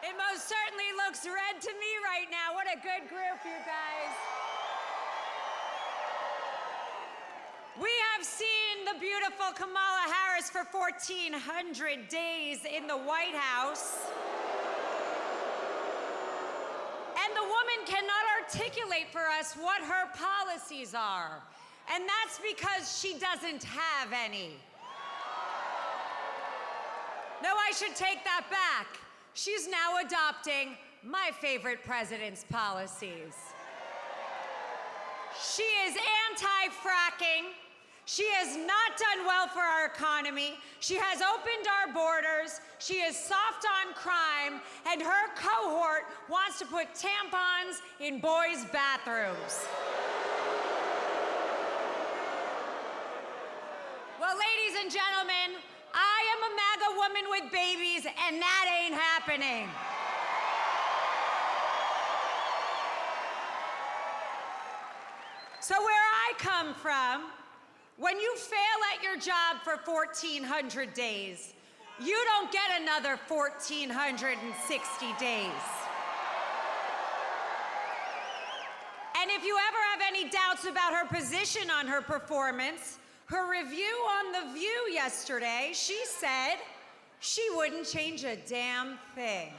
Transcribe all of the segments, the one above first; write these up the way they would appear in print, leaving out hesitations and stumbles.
It most certainly looks red to me right now. What a good group, you guys. We have seen the beautiful Kamala Harris for 1,400 days in the White House. And the woman cannot articulate for us what her policies are. And that's because she doesn't have any. No, I should take that back. She's now adopting my favorite president's policies. She is anti-fracking. She has not done well for our economy. She has opened our borders. She is soft on crime, and her cohort wants to put tampons in boys' bathrooms. Well, ladies and gentlemen, I am a MAGA woman with babies, and that ain't happening. So where I come from, when you fail at your job for 1,400 days, you don't get another 1,460 days. And if you ever have any doubts about her position on her performance, her review on The View yesterday, she said she wouldn't change a damn thing.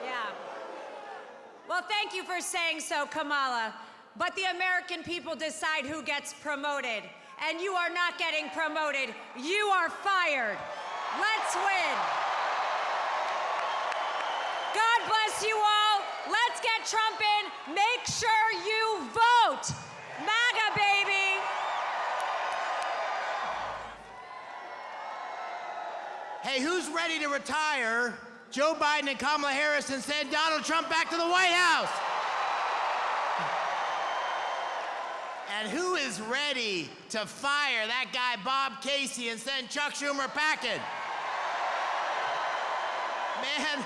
Yeah. Well, thank you for saying so, Kamala. But the American people decide who gets promoted. And you are not getting promoted. You are fired. Let's win. God bless you all. Let's get Trump in. Make sure you vote. MAGA, baby. Hey, who's ready to retire Joe Biden and Kamala Harris and send Donald Trump back to the White House? And who is ready to fire that guy Bob Casey and send Chuck Schumer packing? Man,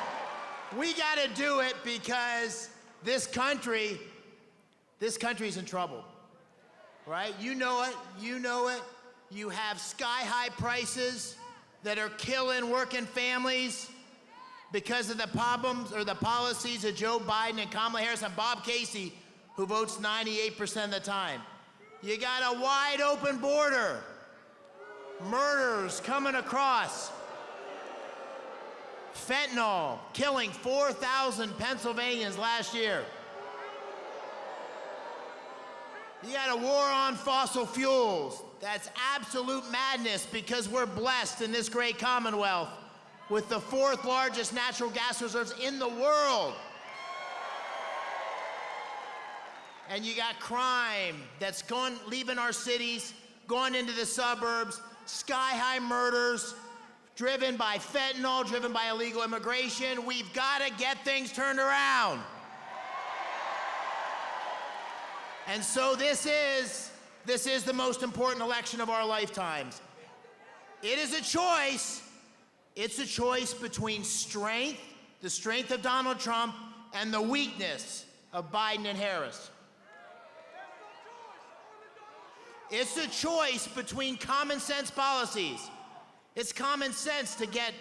we gotta do it because this country's in trouble, right? You know it, you know it. You have sky-high prices that are killing working families because of the problems or the policies of Joe Biden and Kamala Harris and Bob Casey, who votes 98% of the time. You got a wide open border. Murders coming across. Fentanyl killing 4,000 Pennsylvanians last year. You got a war on fossil fuels. That's absolute madness because we're blessed in this great Commonwealth with the 4th largest natural gas reserves in the world. And you got crime that's leaving our cities, going into the suburbs, sky-high murders, driven by fentanyl, driven by illegal immigration. We've got to get things turned around. And so this is the most important election of our lifetimes. It is a choice. It's a choice between strength, the strength of Donald Trump, and the weakness of Biden and Harris. It's a choice between common sense policies. It's common sense to get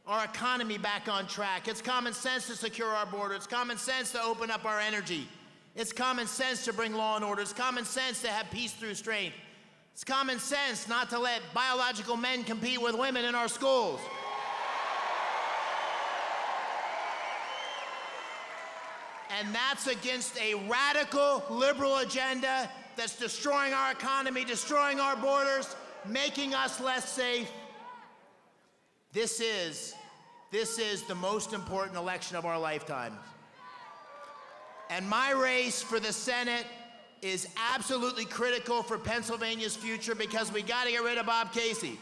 our economy back on track. It's common sense to secure our border. It's common sense to open up our energy. It's common sense to bring law and order. It's common sense to have peace through strength. It's common sense not to let biological men compete with women in our schools. And that's against a radical liberal agenda that's destroying our economy, destroying our borders, making us less safe. This is the most important election of our lifetime. And my race for the Senate is absolutely critical for Pennsylvania's future because we got to get rid of Bob Casey.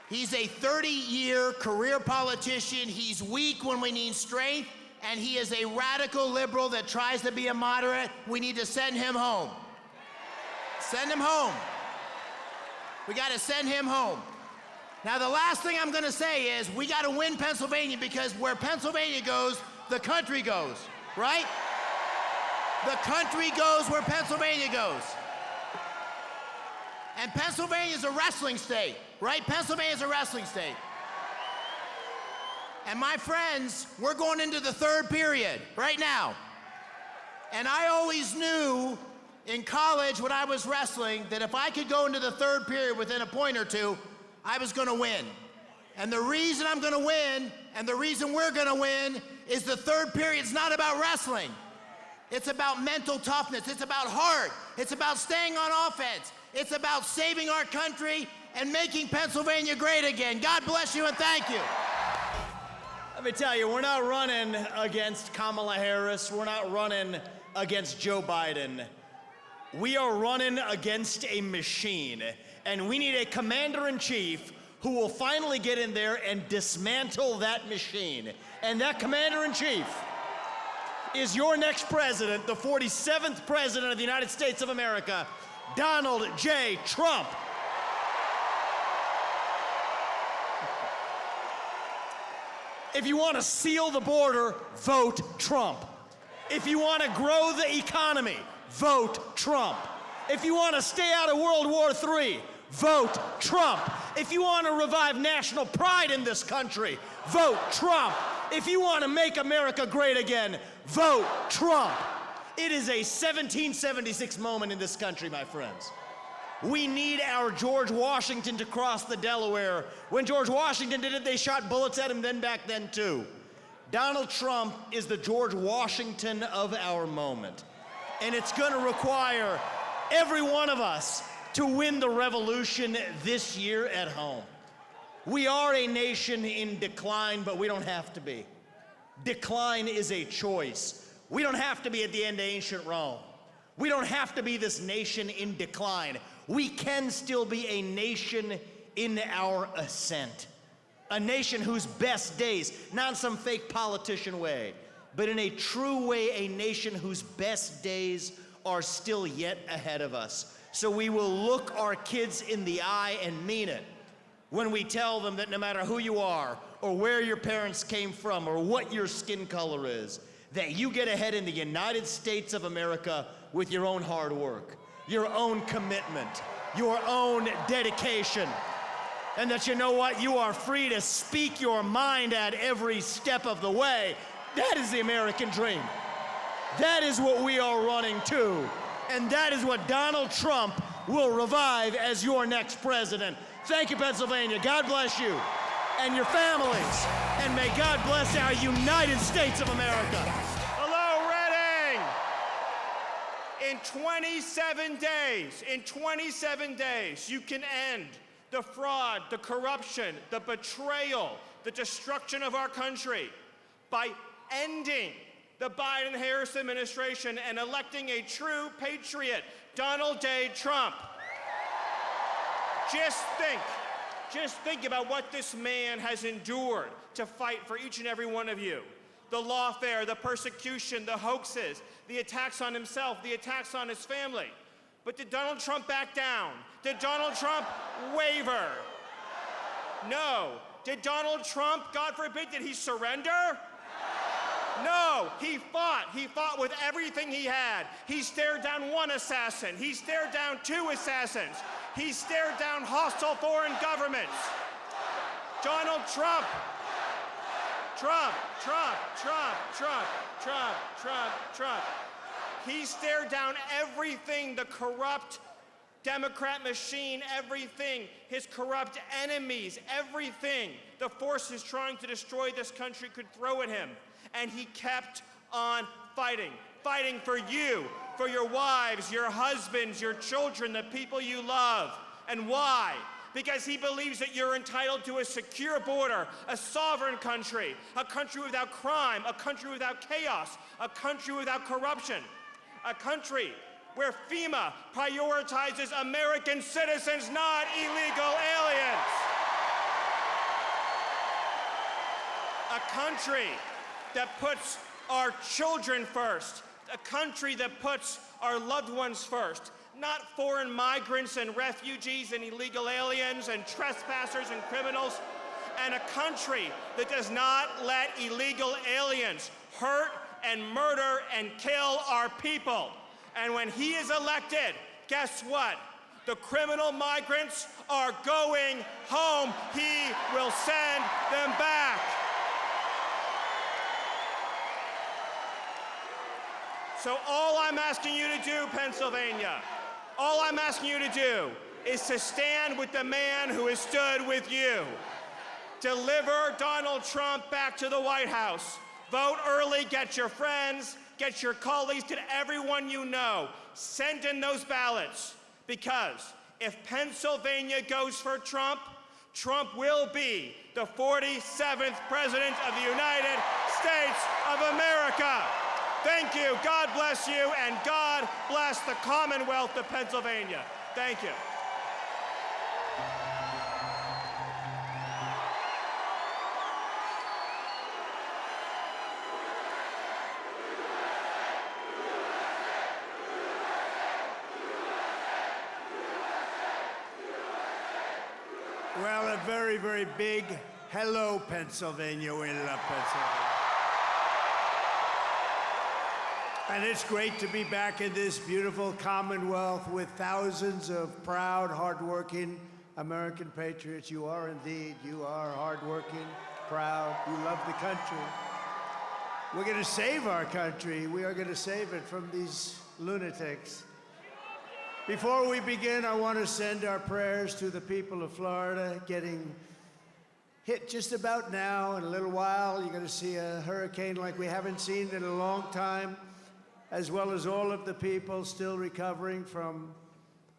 He's a 30-year career politician. He's weak when we need strength, and he is a radical liberal that tries to be a moderate. We need to send him home. Send him home. We got to send him home. Now, the last thing I'm going to say is we got to win Pennsylvania because where Pennsylvania goes, the country goes, right? The country goes where Pennsylvania goes. And Pennsylvania's a wrestling state, right? Pennsylvania's a wrestling state. And my friends, we're going into the third period right now. And I always knew in college when I was wrestling that if I could go into the third period within a point or two, I was gonna win. And the reason I'm gonna win, and the reason we're gonna win, is the third period's not about wrestling. It's about mental toughness, it's about heart, it's about staying on offense, it's about saving our country and making Pennsylvania great again. God bless you and thank you. Let me tell you, we're not running against Kamala Harris. We're not running against Joe Biden. We are running against a machine, and we need a commander-in-chief who will finally get in there and dismantle that machine. And that commander-in-chief is your next president, the 47th president of the United States of America, Donald J. Trump. If you want to seal the border, vote Trump. If you want to grow the economy, vote Trump. If you want to stay out of World War III, vote Trump. If you want to revive national pride in this country, vote Trump. If you want to make America great again, vote Trump. It is a 1776 moment in this country, my friends. We need our George Washington to cross the Delaware. When George Washington did it, they shot bullets at him back then too. Donald Trump is the George Washington of our moment. And it's gonna require every one of us to win the revolution this year at home. We are a nation in decline, but we don't have to be. Decline is a choice. We don't have to be at the end of ancient Rome. We don't have to be this nation in decline. We can still be a nation in our ascent. A nation whose best days, not in some fake politician way, but in a true way, a nation whose best days are still yet ahead of us. So we will look our kids in the eye and mean it when we tell them that no matter who you are, or where your parents came from, or what your skin color is, that you get ahead in the United States of America with your own hard work, your own commitment, your own dedication, and that you know what, you are free to speak your mind at every step of the way. That is the American dream. That is what we are running to, and that is what Donald Trump will revive as your next president. Thank you, Pennsylvania. God bless you and your families, and may God bless our United States of America. Hello, Reading! In 27 days, you can end the fraud, the corruption, the betrayal, the destruction of our country by ending the Biden-Harris administration and electing a true patriot, Donald J. Trump. Just think about what this man has endured to fight for each and every one of you. The lawfare, the persecution, the hoaxes, the attacks on himself, the attacks on his family. But did Donald Trump back down? Did Donald Trump waver? No. Did Donald Trump, God forbid, did he surrender? No, he fought. He fought with everything he had. He stared down one assassin. He stared down two assassins. He stared down hostile foreign governments. Donald Trump. He stared down everything, the corrupt Democrat machine, everything, his corrupt enemies, everything the forces trying to destroy this country could throw at him. And he kept on fighting for you, for your wives, your husbands, your children, the people you love. And why? Because he believes that you're entitled to a secure border, a sovereign country, a country without crime, a country without chaos, a country without corruption, a country where FEMA prioritizes American citizens, not illegal aliens. A country that puts our children first, a country that puts our loved ones first, not foreign migrants and refugees and illegal aliens and trespassers and criminals, and a country that does not let illegal aliens hurt and murder and kill our people. And when he is elected, guess what? The criminal migrants are going home. He will send them back. So all I'm asking you to do, Pennsylvania, all I'm asking you to do is to stand with the man who has stood with you. Deliver Donald Trump back to the White House. Vote early, get your friends, get your colleagues, get everyone you know. Send in those ballots, because if Pennsylvania goes for Trump, Trump will be the 47th President of the United States of America. Thank you, God bless you, and God bless the Commonwealth of Pennsylvania. Thank you. Well, a very, very big hello, Pennsylvania. We love Pennsylvania. And it's great to be back in this beautiful Commonwealth with thousands of proud, hardworking American patriots. You are indeed. You are hardworking, proud. You love the country. We're going to save our country. We are going to save it from these lunatics. Before we begin, I want to send our prayers to the people of Florida getting hit just about now. In a little while, you're going to see a hurricane like we haven't seen in a long time, as well as all of the people still recovering from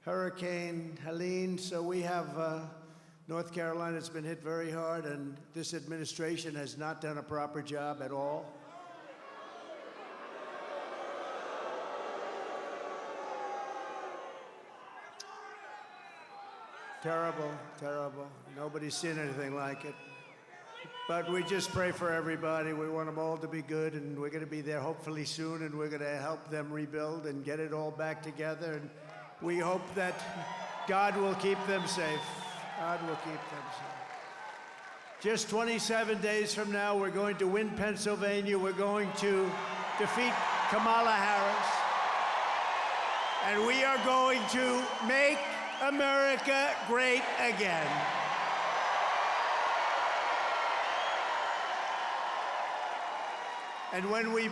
Hurricane Helene. So we have North Carolina that's been hit very hard, and this administration has not done a proper job at all. Terrible, terrible. Nobody's seen anything like it. But we just pray for everybody. We want them all to be good, and we're going to be there hopefully soon, and we're going to help them rebuild and get it all back together. And we hope that God will keep them safe. God will keep them safe. Just 27 days from now, we're going to win Pennsylvania. We're going to defeat Kamala Harris. And we are going to make America great again. And when we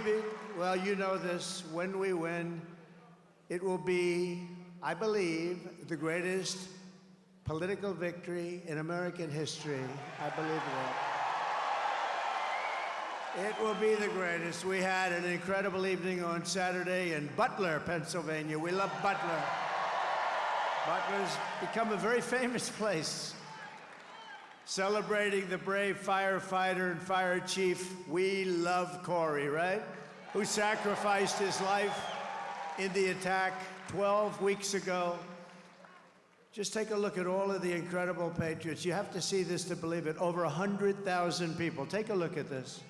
well, you know this, when we win, it will be, I believe, the greatest political victory in American history. I believe that. It will be the greatest. We had an incredible evening on Saturday in Butler, Pennsylvania. We love Butler. Butler's become a very famous place, celebrating the brave firefighter and fire chief. We love Corey, right? Who sacrificed his life in the attack 12 weeks ago. Just take a look at all of the incredible patriots. You have to see this to believe it. Over 100,000 people. Take a look at this.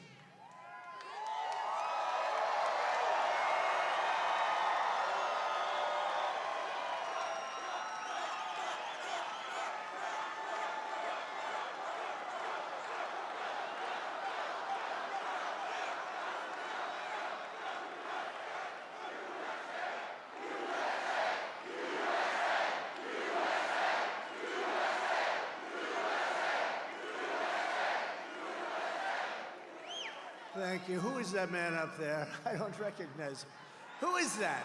Thank you. Who is that man up there? I don't recognize him. Who is that?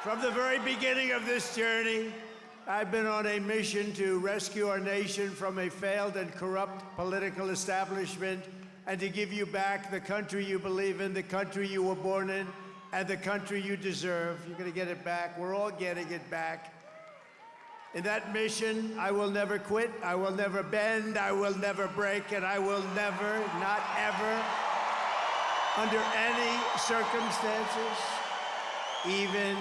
From the very beginning of this journey, I've been on a mission to rescue our nation from a failed and corrupt political establishment and to give you back the country you believe in, the country you were born in, and the country you deserve. You're going to get it back. We're all getting it back. In that mission, I will never quit, I will never bend, I will never break, and I will never, not ever, under any circumstances, even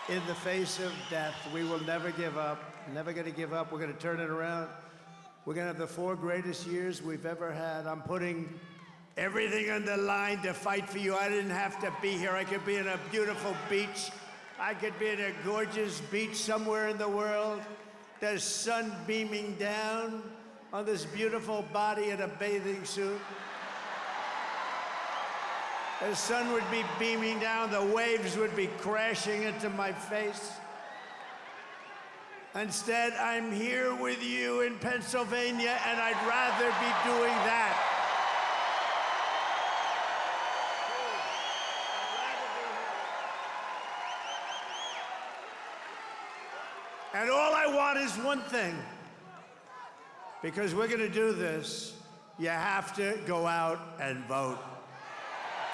in the face of death, we will never give up. Never going to give up. We're going to turn it around. We're going to have the 4 greatest years we've ever had. I'm putting everything on the line to fight for you. I didn't have to be here. I could be in a beautiful beach. I could be in a gorgeous beach somewhere in the world. The sun beaming down on this beautiful body in a bathing suit. The sun would be beaming down, the waves would be crashing into my face. Instead, I'm here with you in Pennsylvania, and I'd rather be doing that. And all I want is one thing. Because we're going to do this, you have to go out and vote.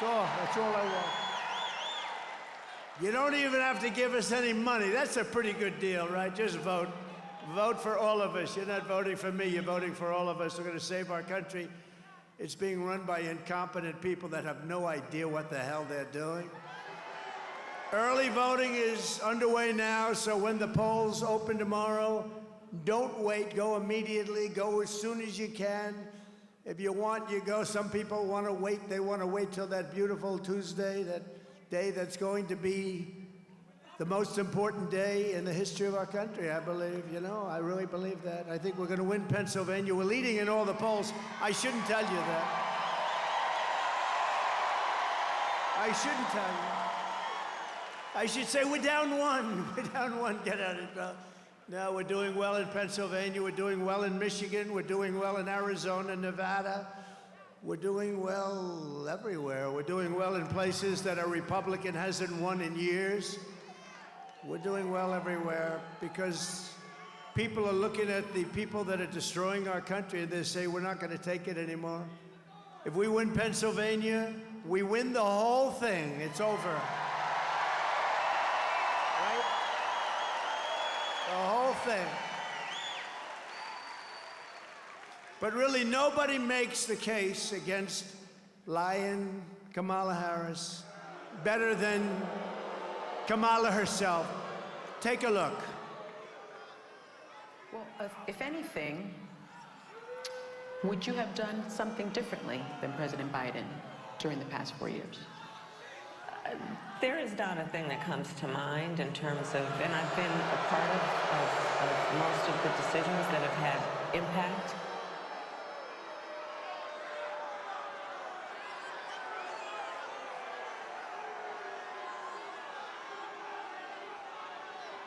That's all I want. You don't even have to give us any money. That's a pretty good deal, right? Just vote. Vote for all of us. You're not voting for me, you're voting for all of us. We're going to save our country. It's being run by incompetent people that have no idea what the hell they're doing. Early voting is underway now, so when the polls open tomorrow, don't wait. Go immediately. Go as soon as you can. If you want, you go. Some people want to wait. They want to wait till that beautiful Tuesday, that day that's going to be the most important day in the history of our country, I believe. You know, I really believe that. I think we're going to win Pennsylvania. We're leading in all the polls. I shouldn't tell you that. I shouldn't tell you. I should say we're down one. We're down one. Get at it. No, we're doing well in Pennsylvania. We're doing well in Michigan. We're doing well in Arizona, Nevada. We're doing well everywhere. We're doing well in places that a Republican hasn't won in years. We're doing well everywhere because people are looking at the people that are destroying our country and they say, we're not going to take it anymore. If we win Pennsylvania, we win the whole thing. It's over. Right? The whole thing. But really, nobody makes the case against lying Kamala Harris better than Kamala herself. Take a look. Well, if anything, would you have done something differently than President Biden during the past 4 years? There is not a thing that comes to mind in terms of, and I've been a part of most of the decisions that have had impact.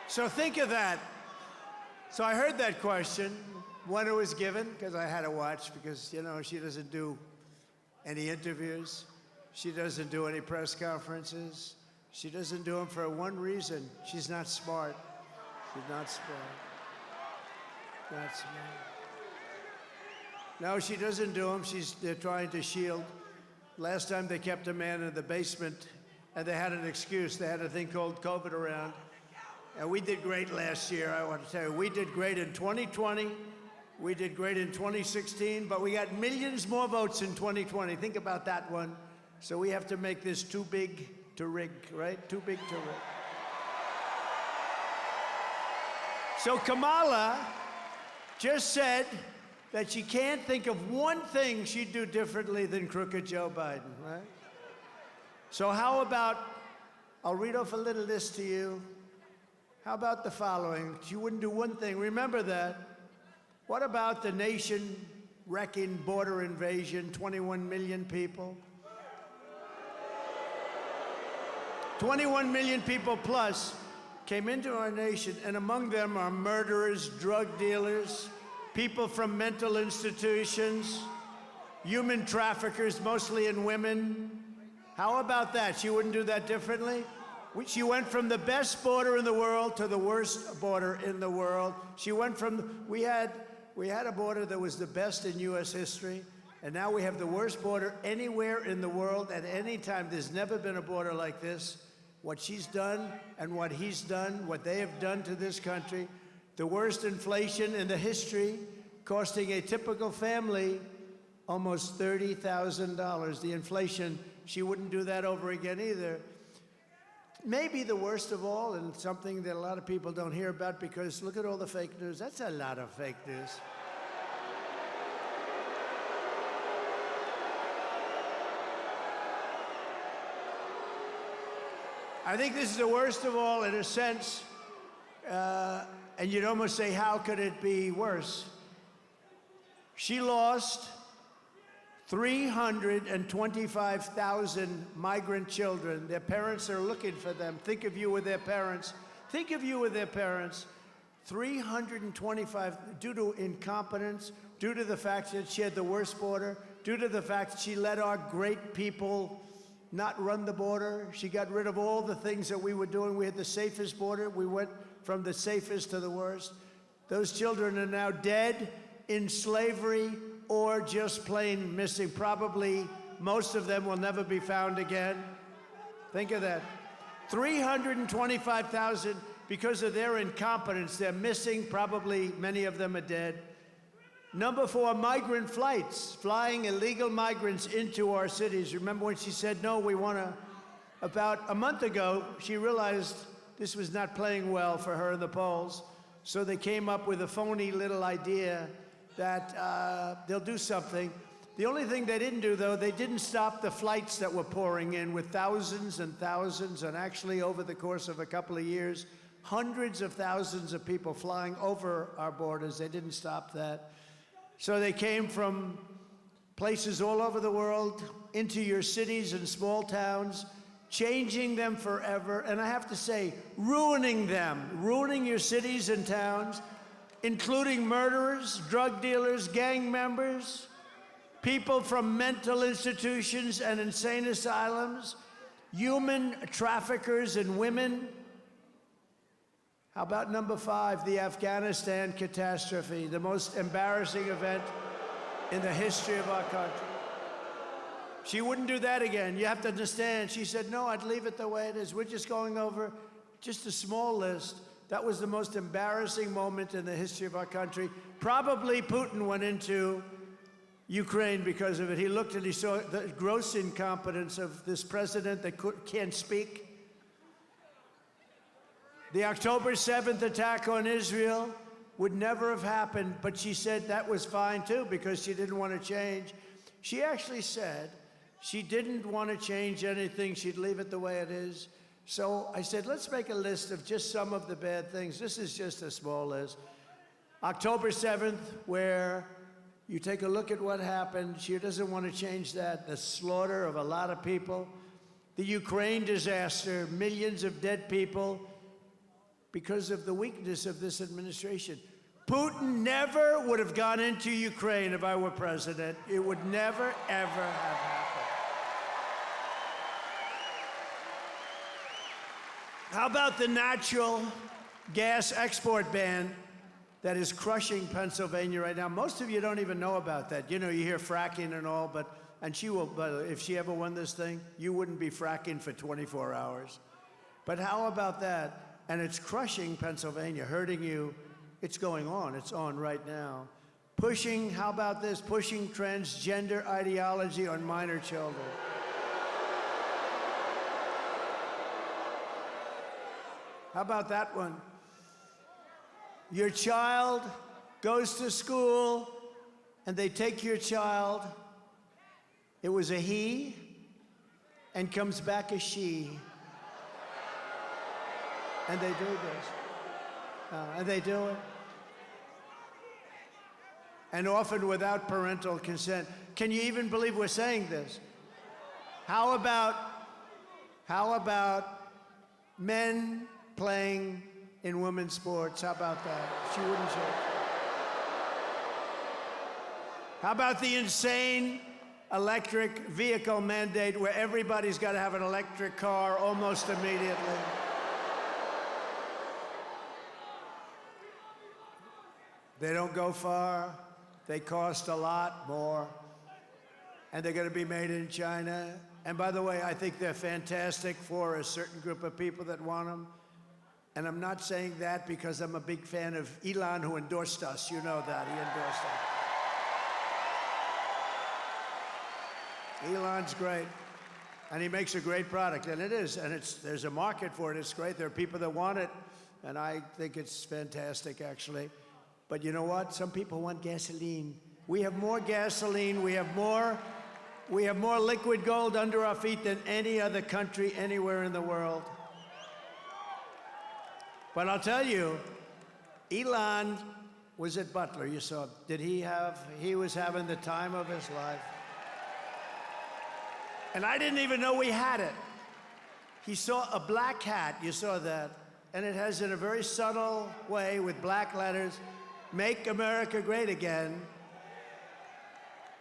So think of that. So I heard that question when it was given, because I had to watch, because, you know, she doesn't do any interviews. She doesn't do any press conferences. She doesn't do them for one reason. She's not smart. She's not smart. Not smart. No, she doesn't do them. They're trying to shield. Last time they kept a man in the basement, and they had an excuse. They had a thing called COVID around. And we did great last year, I want to tell you. We did great in 2020. We did great in 2016, but we got millions more votes in 2020. Think about that one. So we have to make this too big to rig, right? Too big to rig. So Kamala just said that she can't think of one thing she'd do differently than crooked Joe Biden, right? So how about, I'll read off a little list to you. How about the following? She wouldn't do one thing. Remember that. What about the nation-wrecking border invasion, 21 million people? 21 million people plus came into our nation, and among them are murderers, drug dealers, people from mental institutions, human traffickers, mostly in women. How about that? She wouldn't do that differently? She went from the best border in the world to the worst border in the world. She went from, we had a border that was the best in U.S. history, and now we have the worst border anywhere in the world at any time. There's never been a border like this. What she's done and what he's done, what they have done to this country, the worst inflation in the history, costing a typical family almost $30,000. The inflation, she wouldn't do that over again either. Maybe the worst of all, and something that a lot of people don't hear about, because look at all the fake news. That's a lot of fake news. I think this is the worst of all in a sense, and you'd almost say, how could it be worse? She lost 325,000 migrant children. Their parents are looking for them. Think of you with their parents. Think of you with their parents. 325, due to incompetence, due to the fact that she had the worst border, due to the fact that she let our great people not run the border. She got rid of all the things that we were doing. We had the safest border. We went from the safest to the worst. Those children are now dead, in slavery, or just plain missing. Probably most of them will never be found again. Think of that. 325,000 because of their incompetence. They're missing. Probably many of them are dead. Number 4, migrant flights, flying illegal migrants into our cities. Remember when she said, no, we want to, about a month ago, she realized this was not playing well for her in the polls. So they came up with a phony little idea that they'll do something. The only thing they didn't do, though, they didn't stop the flights that were pouring in with thousands and thousands, and actually over the course of a couple of years, hundreds of thousands of people flying over our borders. They didn't stop that. So they came from places all over the world into your cities and small towns, changing them forever. And I have to say, ruining them, ruining your cities and towns, including murderers, drug dealers, gang members, people from mental institutions and insane asylums, human traffickers and women. How about number 5, the Afghanistan catastrophe, the most embarrassing event in the history of our country? She wouldn't do that again. You have to understand. She said, no, I'd leave it the way it is. We're just going over just a small list. That was the most embarrassing moment in the history of our country. Probably Putin went into Ukraine because of it. He looked and he saw the gross incompetence of this president that can't speak. The October 7th attack on Israel would never have happened, but she said that was fine too because she didn't want to change. She actually said she didn't want to change anything. She'd leave it the way it is. So I said, let's make a list of just some of the bad things. This is just a small list. October 7th, where you take a look at what happened. She doesn't want to change that. The slaughter of a lot of people. The Ukraine disaster, millions of dead people, because of the weakness of this administration. Putin never would have gone into Ukraine if I were president. It would never, ever have happened. How about the natural gas export ban that is crushing Pennsylvania right now? Most of you don't even know about that. You know, you hear fracking and all, but if she ever won this thing, you wouldn't be fracking for 24 hours. But how about that? And it's crushing Pennsylvania, hurting you. It's going on. It's on right now. Pushing, how about this? Pushing transgender ideology on minor children. How about that one? Your child goes to school, and they take your child. It was a he, and comes back a she. And they do this. And they do it. And often without parental consent. Can you even believe we're saying this? How about men playing in women's sports? How about that? She wouldn't change. How about the insane electric vehicle mandate where everybody's got to have an electric car almost immediately? They don't go far. They cost a lot more. And they're going to be made in China. And by the way, I think they're fantastic for a certain group of people that want them. And I'm not saying that because I'm a big fan of Elon, who endorsed us. You know that. He endorsed us. Elon's great. And he makes a great product. And it is. And there's a market for it. It's great. There are people that want it. And I think it's fantastic, actually. But you know what? Some people want gasoline. We have more gasoline. We have more liquid gold under our feet than any other country anywhere in the world. But I'll tell you, Elon was at Butler. You saw, he was having the time of his life. And I didn't even know we had it. He saw a black hat. You saw that. and it has in a very subtle way with black letters, "Make America Great Again."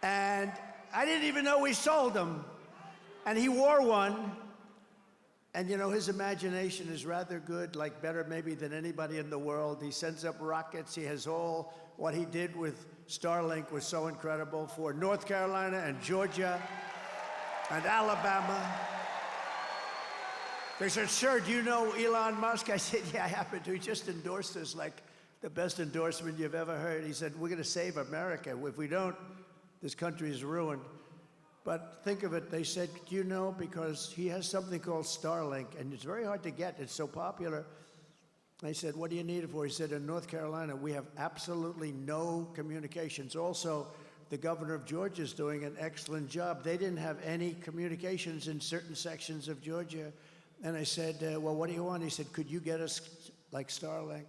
And I didn't even know we sold them. And he wore one. And you know, his imagination is rather good, like better maybe than anybody in the world. He sends up rockets. He has all what he did with Starlink was so incredible for North Carolina and Georgia and Alabama. They said, "Sir, do you know Elon Musk?" I said, "Yeah, I happen to. He just endorsed us like the best endorsement you've ever heard." He said, "We're going to save America. If we don't, this country is ruined." But think of it, they said, "Do you know?" Because he has something called Starlink, and it's very hard to get. It's so popular. They said, "What do you need it for?" He said, "In North Carolina, we have absolutely no communications." Also, the governor of Georgia is doing an excellent job. They didn't have any communications in certain sections of Georgia. And I said, "Well, what do you want?" He said, "Could you get us like Starlink?"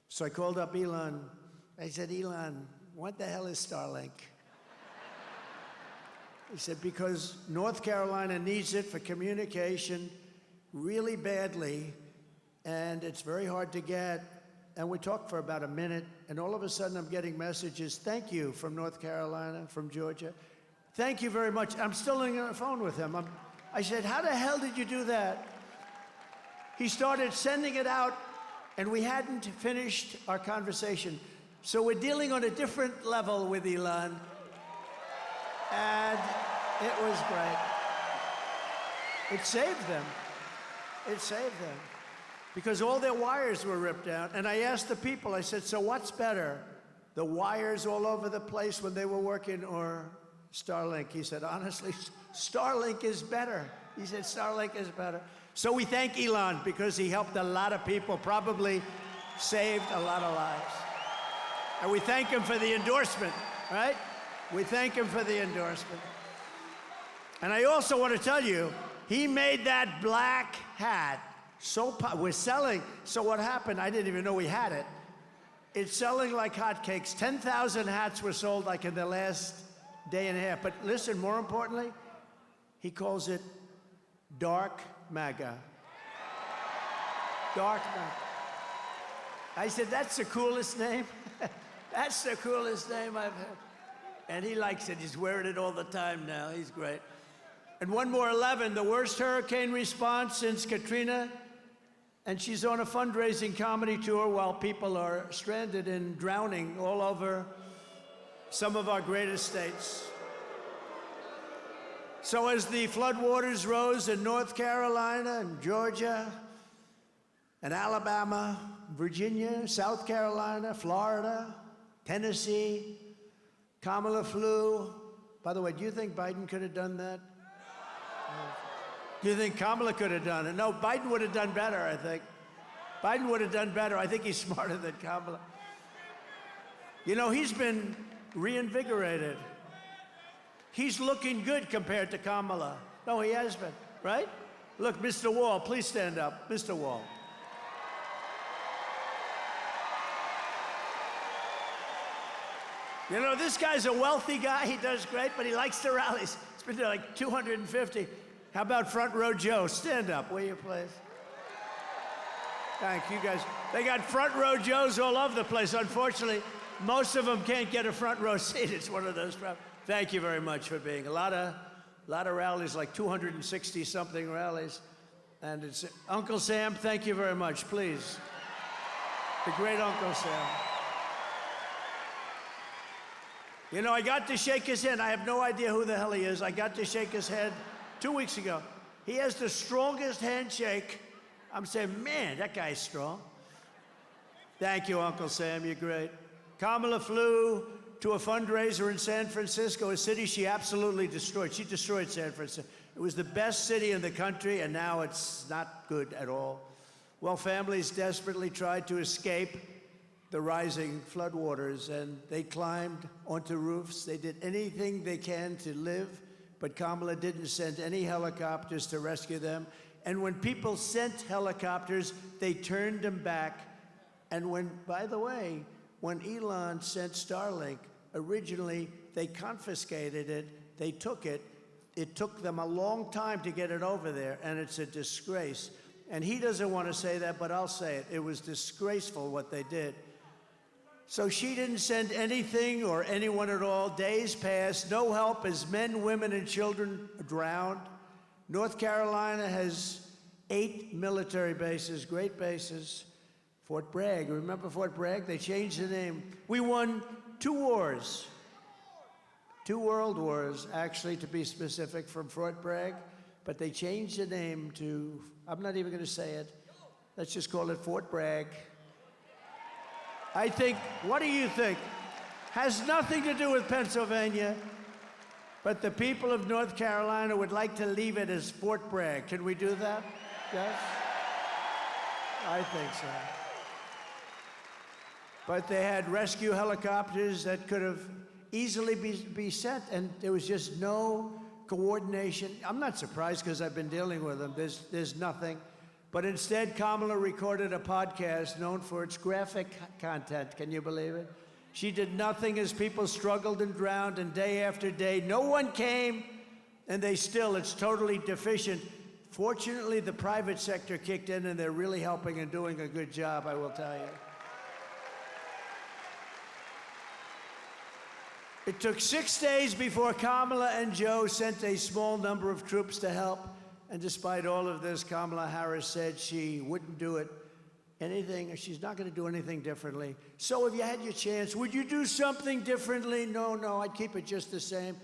So I called up Elon. I said, "Elon, what the hell is Starlink?" He said, "Because North Carolina needs it for communication really badly, and it's very hard to get." And we talked for about a minute, and all of a sudden I'm getting messages, "Thank you," from North Carolina, from Georgia. "Thank you very much." I'm still on the phone with him. I said, "How the hell did you do that?" He started sending it out, and we hadn't finished our conversation. So we're dealing on a different level with Elon. And it was great. It saved them. It saved them. Because all their wires were ripped out. And I asked the people, I said, "So what's better? The wires all over the place when they were working or Starlink?" He said, "Honestly, Starlink is better." He said, "Starlink is better." So we thank Elon because he helped a lot of people, probably saved a lot of lives. And we thank him for the endorsement, right? We thank him for the endorsement. And I also want to tell you, he made that black hat so we're selling. So what happened, I didn't even know we had it. It's selling like hotcakes. 10,000 hats were sold like in the last day and a half. But listen, more importantly, he calls it Dark MAGA. Dark MAGA. I said, "That's the coolest name." That's the coolest name I've heard. And he likes it. He's wearing it all the time now. He's great. And one more 11, the worst hurricane response since Katrina. And she's on a fundraising comedy tour while people are stranded and drowning all over some of our greatest states. So as the floodwaters rose in North Carolina and Georgia and Alabama, Virginia, South Carolina, Florida, Tennessee, Kamala flew. By the way, do you think Biden could have done that? Do you think Kamala could have done it? No, Biden would have done better, I think. Biden would have done better. I think he's smarter than Kamala. You know, he's been reinvigorated. He's looking good compared to Kamala. No, he has been, right? Look, Mr. Wall, please stand up. Mr. Wall. You know, this guy's a wealthy guy. He does great, but he likes the rallies. It's been to like 250. How about Front Row Joe? Stand up, will you, please? Thank you, guys. They got Front Row Joes all over the place. Unfortunately, most of them can't get a front row seat. It's one of those problems. Thank you very much for being. A lot of rallies, like 260-something rallies. And it's Uncle Sam, thank you very much, please. The great Uncle Sam. You know, I got to shake his hand. I have no idea who the hell he is. I got to shake his hand 2 weeks ago. He has the strongest handshake. I'm saying, man, that guy's strong. Thank you, Uncle Sam. You're great. Kamala flew to a fundraiser in San Francisco, a city she absolutely destroyed. She destroyed San Francisco. It was the best city in the country, and now it's not good at all. Well, families desperately tried to escape the rising floodwaters, and they climbed onto roofs. They did anything they can to live, but Kamala didn't send any helicopters to rescue them. And when people sent helicopters, they turned them back. And by the way, when Elon sent Starlink, originally they confiscated it, they took it. It took them a long time to get it over there, and it's a disgrace. And he doesn't want to say that, but I'll say it. It was disgraceful what they did. So she didn't send anything or anyone at all. Days passed, no help as men, women, and children drowned. North Carolina has 8 military bases, great bases. Fort Bragg, remember Fort Bragg? They changed the name. We won 2 wars, 2 world wars, actually, to be specific, from Fort Bragg. But they changed the name to, I'm not even going to say it. Let's just call it Fort Bragg. I think, what do you think? Has nothing to do with Pennsylvania, but the people of North Carolina would like to leave it as Fort Bragg. Can we do that? Yes? I think so. But they had rescue helicopters that could have easily be sent, and there was just no coordination. I'm not surprised because I've been dealing with them. There's nothing. But instead, Kamala recorded a podcast known for its graphic content. Can you believe it? She did nothing as people struggled and drowned, and day after day, no one came, and it's totally deficient. Fortunately, the private sector kicked in, and they're really helping and doing a good job, I will tell you. It took 6 days before Kamala and Joe sent a small number of troops to help. And despite all of this, Kamala Harris said she wouldn't do anything, she's not going to do anything differently. So if you had your chance, would you do something differently? No, I'd keep it just the same.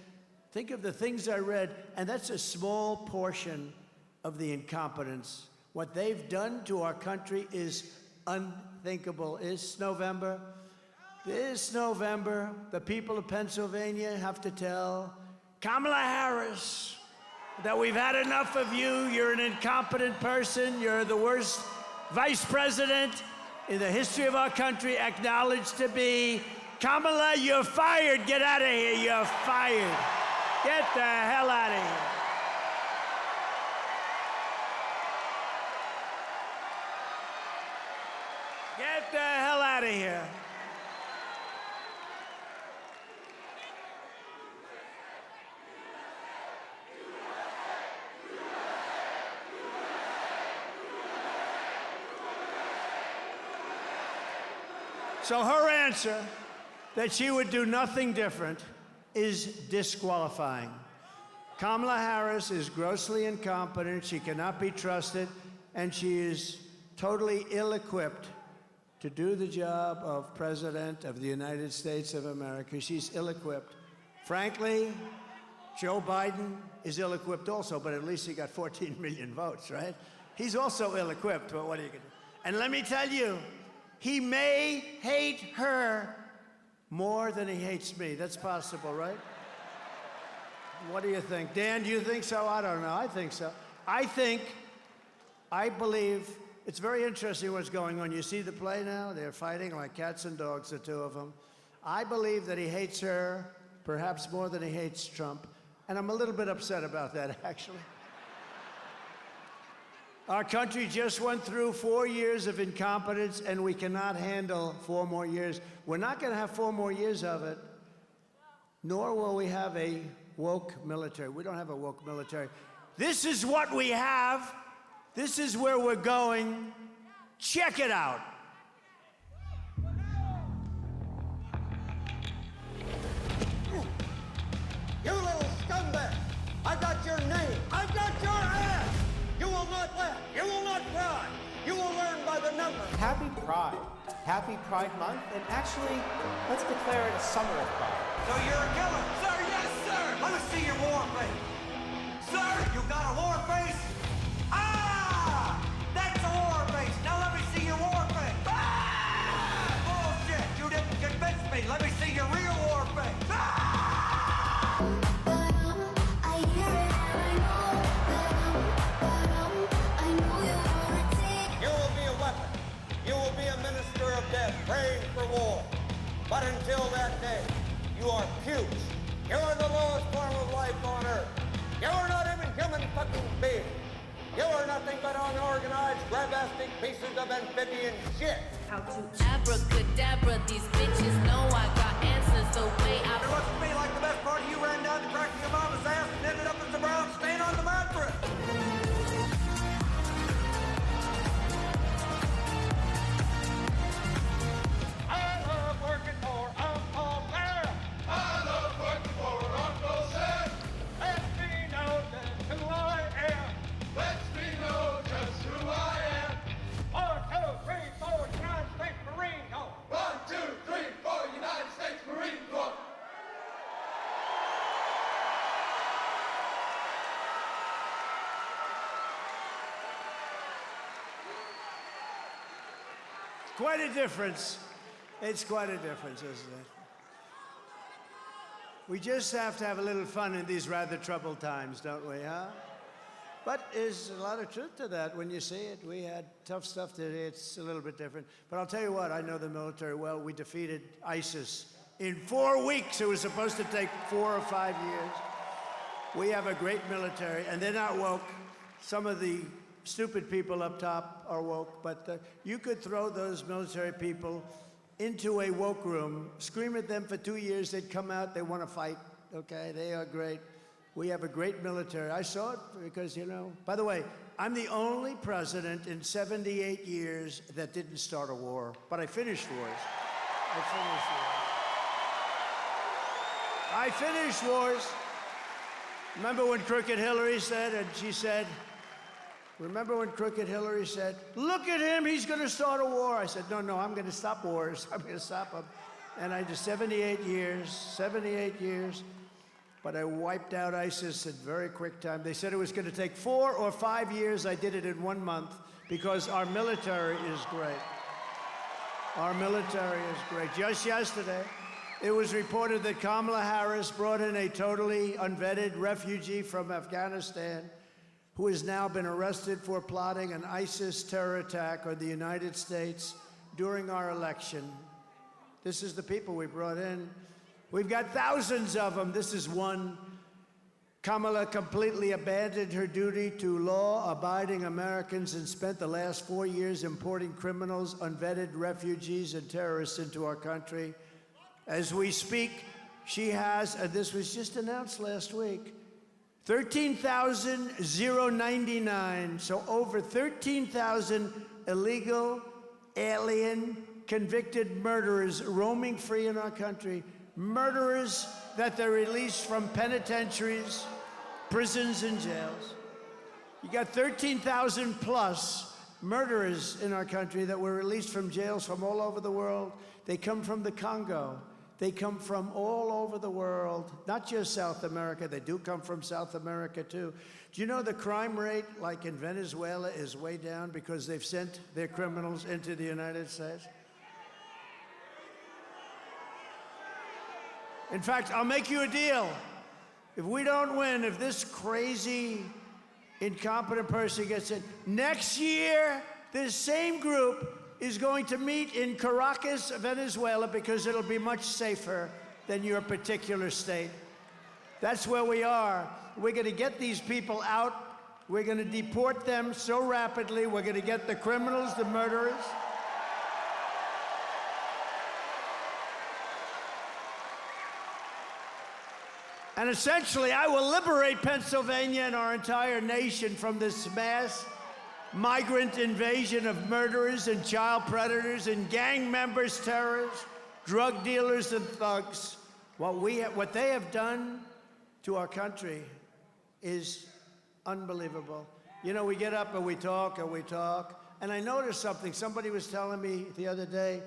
Think of the things I read, and that's a small portion of the incompetence. What they've done to our country is unthinkable. This November, the people of Pennsylvania have to tell Kamala Harris that we've had enough of you. You're an incompetent person. You're the worst vice president in the history of our country, acknowledged to be. Kamala, you're fired. Get out of here. You're fired. Get the hell out of here. Get the hell out of here. So her answer, that she would do nothing different, is disqualifying. Kamala Harris is grossly incompetent, she cannot be trusted, and she is totally ill-equipped to do the job of President of the United States of America. She's ill-equipped. Frankly, Joe Biden is ill-equipped also, but at least he got 14 million votes, right? He's also ill-equipped, but what are you gonna do? And let me tell you, he may hate her more than he hates me. That's possible, right? What do you think? Dan, do you think so? I don't know. I think so. I believe, it's very interesting what's going on. You see the play now? They're fighting like cats and dogs, the two of them. I believe that he hates her perhaps more than he hates Trump. And I'm a little bit upset about that, actually. Our country just went through 4 years of incompetence, and we cannot handle 4 more years. We're not going to have 4 more years of it, nor will we have a woke military. We don't have a woke military. This is what we have. This is where we're going. Check it out. You little scumbag! I got your name. I got your ass! You will not laugh. You will not cry. You will learn by the number. Happy Pride. Happy Pride Month. And actually, let's declare it a summer of pride. So you're a killer? Sir, yes, sir! Let me see your war face. Sir, you got a war face? Ah! That's a war face. Now let me see your war face. Ah! Bullshit! You didn't convince me. Let me see your real war face. Ah! You will be a minister of death, praying for war. But until that day, you are puke. You are the lowest form of life on earth. You are not even human fucking beings. You are nothing but unorganized, grabastic pieces of amphibian shit. How to abracadabra, these bitches know I got answers the way I... It looks to me like the best part of you ran down to cracking your mama's ass and ended up as the brown stain on the mattress. quite a difference. It's quite a difference, isn't it? We just have to have a little fun in these rather troubled times, don't we, huh? But there's a lot of truth to that when you see it. We had tough stuff today. It's a little bit different. But I'll tell you what, I know the military well. We defeated ISIS in 4 weeks. It was supposed to take 4 or 5 years. We have a great military, and they're not woke. Some of the stupid people up top are woke, but you could throw those military people into a woke room, scream at them for 2 years, they'd come out, they want to fight, okay? They are great. We have a great military. I saw it because, you know, by the way, I'm the only president in 78 years that didn't start a war, but I finished wars. I finished wars. Remember when Crooked Hillary said, and she said, remember when Crooked Hillary said, look at him, he's going to start a war. I said, no, I'm going to stop wars. I'm going to stop them. And I did 78 years. But I wiped out ISIS in very quick time. They said it was going to take 4 or 5 years. I did it in 1 month because our military is great. Our military is great. Just yesterday, it was reported that Kamala Harris brought in a totally unvetted refugee from Afghanistan who has now been arrested for plotting an ISIS terror attack on the United States during our election. This is the people we brought in. We've got thousands of them. This is one. Kamala completely abandoned her duty to law-abiding Americans and spent the last 4 years importing criminals, unvetted refugees, and terrorists into our country. As we speak, she has, and this was just announced last week, 13,099, so over 13,000 illegal, alien, convicted murderers roaming free in our country. Murderers that they're released from penitentiaries, prisons, and jails. You got 13,000 plus murderers in our country that were released from jails from all over the world. They come from the Congo. They come from all over the world, not just South America. They do come from South America, too. Do you know the crime rate, like in Venezuela, is way down because they've sent their criminals into the United States? In fact, I'll make you a deal. If we don't win, if this crazy, incompetent person gets in, next year, this same group is going to meet in Caracas, Venezuela, because it'll be much safer than your particular state. That's where we are. We're going to get these people out. We're going to deport them so rapidly. We're going to get the criminals, the murderers. And essentially, I will liberate Pennsylvania and our entire nation from this mass migrant invasion of murderers and child predators and gang members, terrorists, drug dealers, and thugs. What they have done to our country is unbelievable. You know, we get up and we talk, and I noticed something. Somebody was telling me the other day,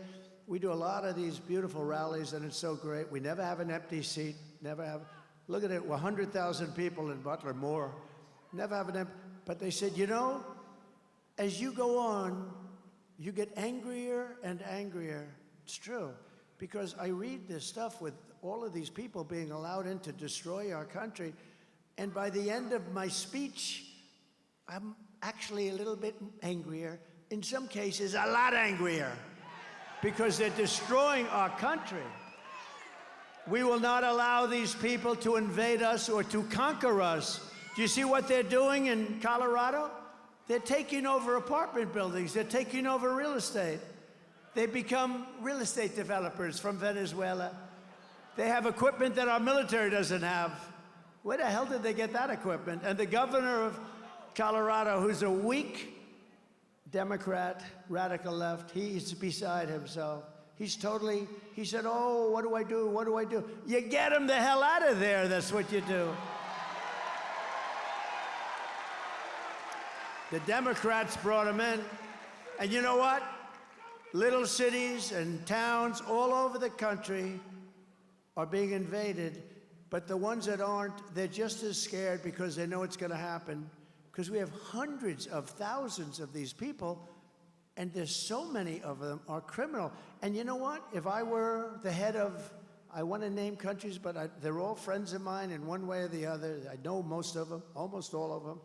we do a lot of these beautiful rallies, and it's so great. We never have an empty seat, never have. Look at it, 100,000 people in Butler, more. Never have an empty. But they said, you know, as you go on, you get angrier and angrier. It's true, because I read this stuff with all of these people being allowed in to destroy our country, and by the end of my speech, I'm actually a little bit angrier. In some cases, a lot angrier, because they're destroying our country. We will not allow these people to invade us or to conquer us. Do you see what they're doing in Colorado? They're taking over apartment buildings. They're taking over real estate. They become real estate developers from Venezuela. They have equipment that our military doesn't have. Where the hell did they get that equipment? And the governor of Colorado, who's a weak Democrat, radical left, he's beside himself. He said, oh, what do I do? What do I do? You get him the hell out of there. That's what you do. The Democrats brought him in. And you know what? Little cities and towns all over the country are being invaded. But the ones that aren't, they're just as scared because they know it's going to happen. Because we have hundreds of thousands of these people And there's so many of them are criminal. And you know what? If I were the head of, I want to name countries, but they're all friends of mine in one way or the other. I know most of them, almost all of them.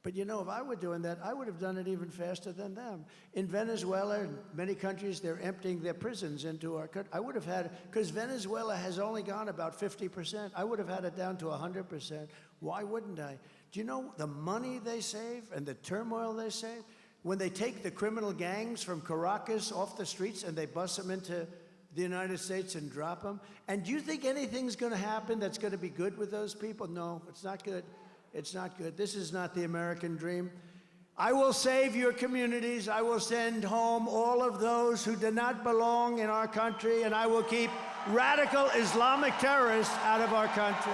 But you know, if I were doing that, I would have done it even faster than them. In Venezuela and many countries, they're emptying their prisons into our country. I would have had, because Venezuela has only gone about 50%. I would have had it down to 100%. Why wouldn't I? Do you know the money they save and the turmoil they save? When they take the criminal gangs from Caracas off the streets and they bus them into the United States and drop them. And do you think anything's going to happen that's going to be good with those people? No, it's not good. It's not good. This is not the American dream. I will save your communities. I will send home all of those who do not belong in our country, and I will keep radical Islamic terrorists out of our country.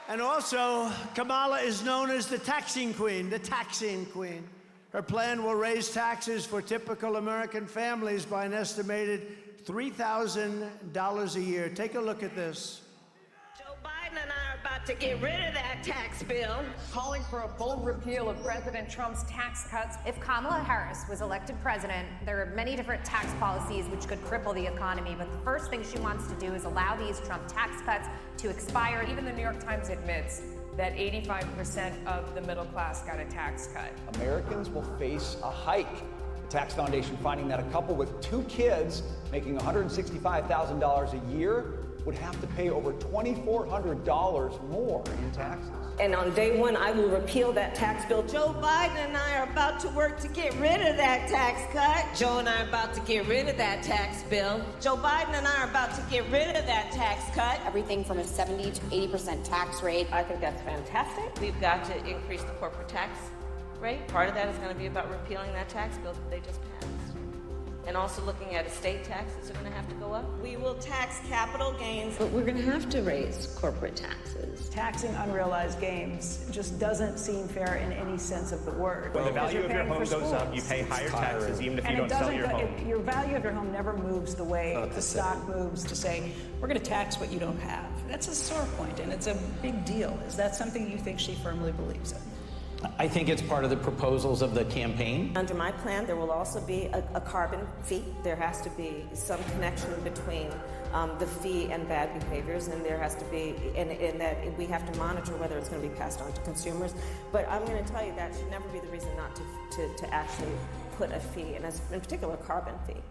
And also, Kamala is known as the taxing queen, the taxing queen. Her plan will raise taxes for typical American families by an estimated $3,000 a year. Take a look at this. Joe Biden and I are about to get rid of that tax bill. Calling for a full repeal of President Trump's tax cuts. If Kamala Harris was elected president, there are many different tax policies which could cripple the economy, but the first thing she wants to do is allow these Trump tax cuts to expire. Even the New York Times admits that 85% of the middle class got a tax cut. Americans will face a hike. The Tax Foundation finding that a couple with 2 kids making $165,000 a year would have to pay over $2,400 more in taxes. And on day one, I will repeal that tax bill. Joe Biden and I are about to work to get rid of that tax cut. Joe and I are about to get rid of that tax bill. Joe Biden and I are about to get rid of that tax cut. Everything from a 70 to 80% tax rate. I think that's fantastic. We've got to increase the corporate tax rate. Part of that is going to be about repealing that tax bill that they just passed. And also looking at estate taxes are going to have to go up. We will tax capital gains. But we're going to have to raise corporate taxes. Taxing unrealized gains just doesn't seem fair in any sense of the word. When the value of your home goes up, you pay higher taxes even if you don't sell your home. Your value of your home never moves the way the stock moves to say, we're going to tax what you don't have. That's a sore point, and it's a big deal. Is that something you think she firmly believes in? I think it's part of the proposals of the campaign. Under my plan, there will also be a carbon fee. There has to be some connection between the fee and bad behaviors, and there has to be, and that we have to monitor whether it's going to be passed on to consumers. But I'm going to tell you that should never be the reason not to actually put a fee, and in particular, a carbon fee.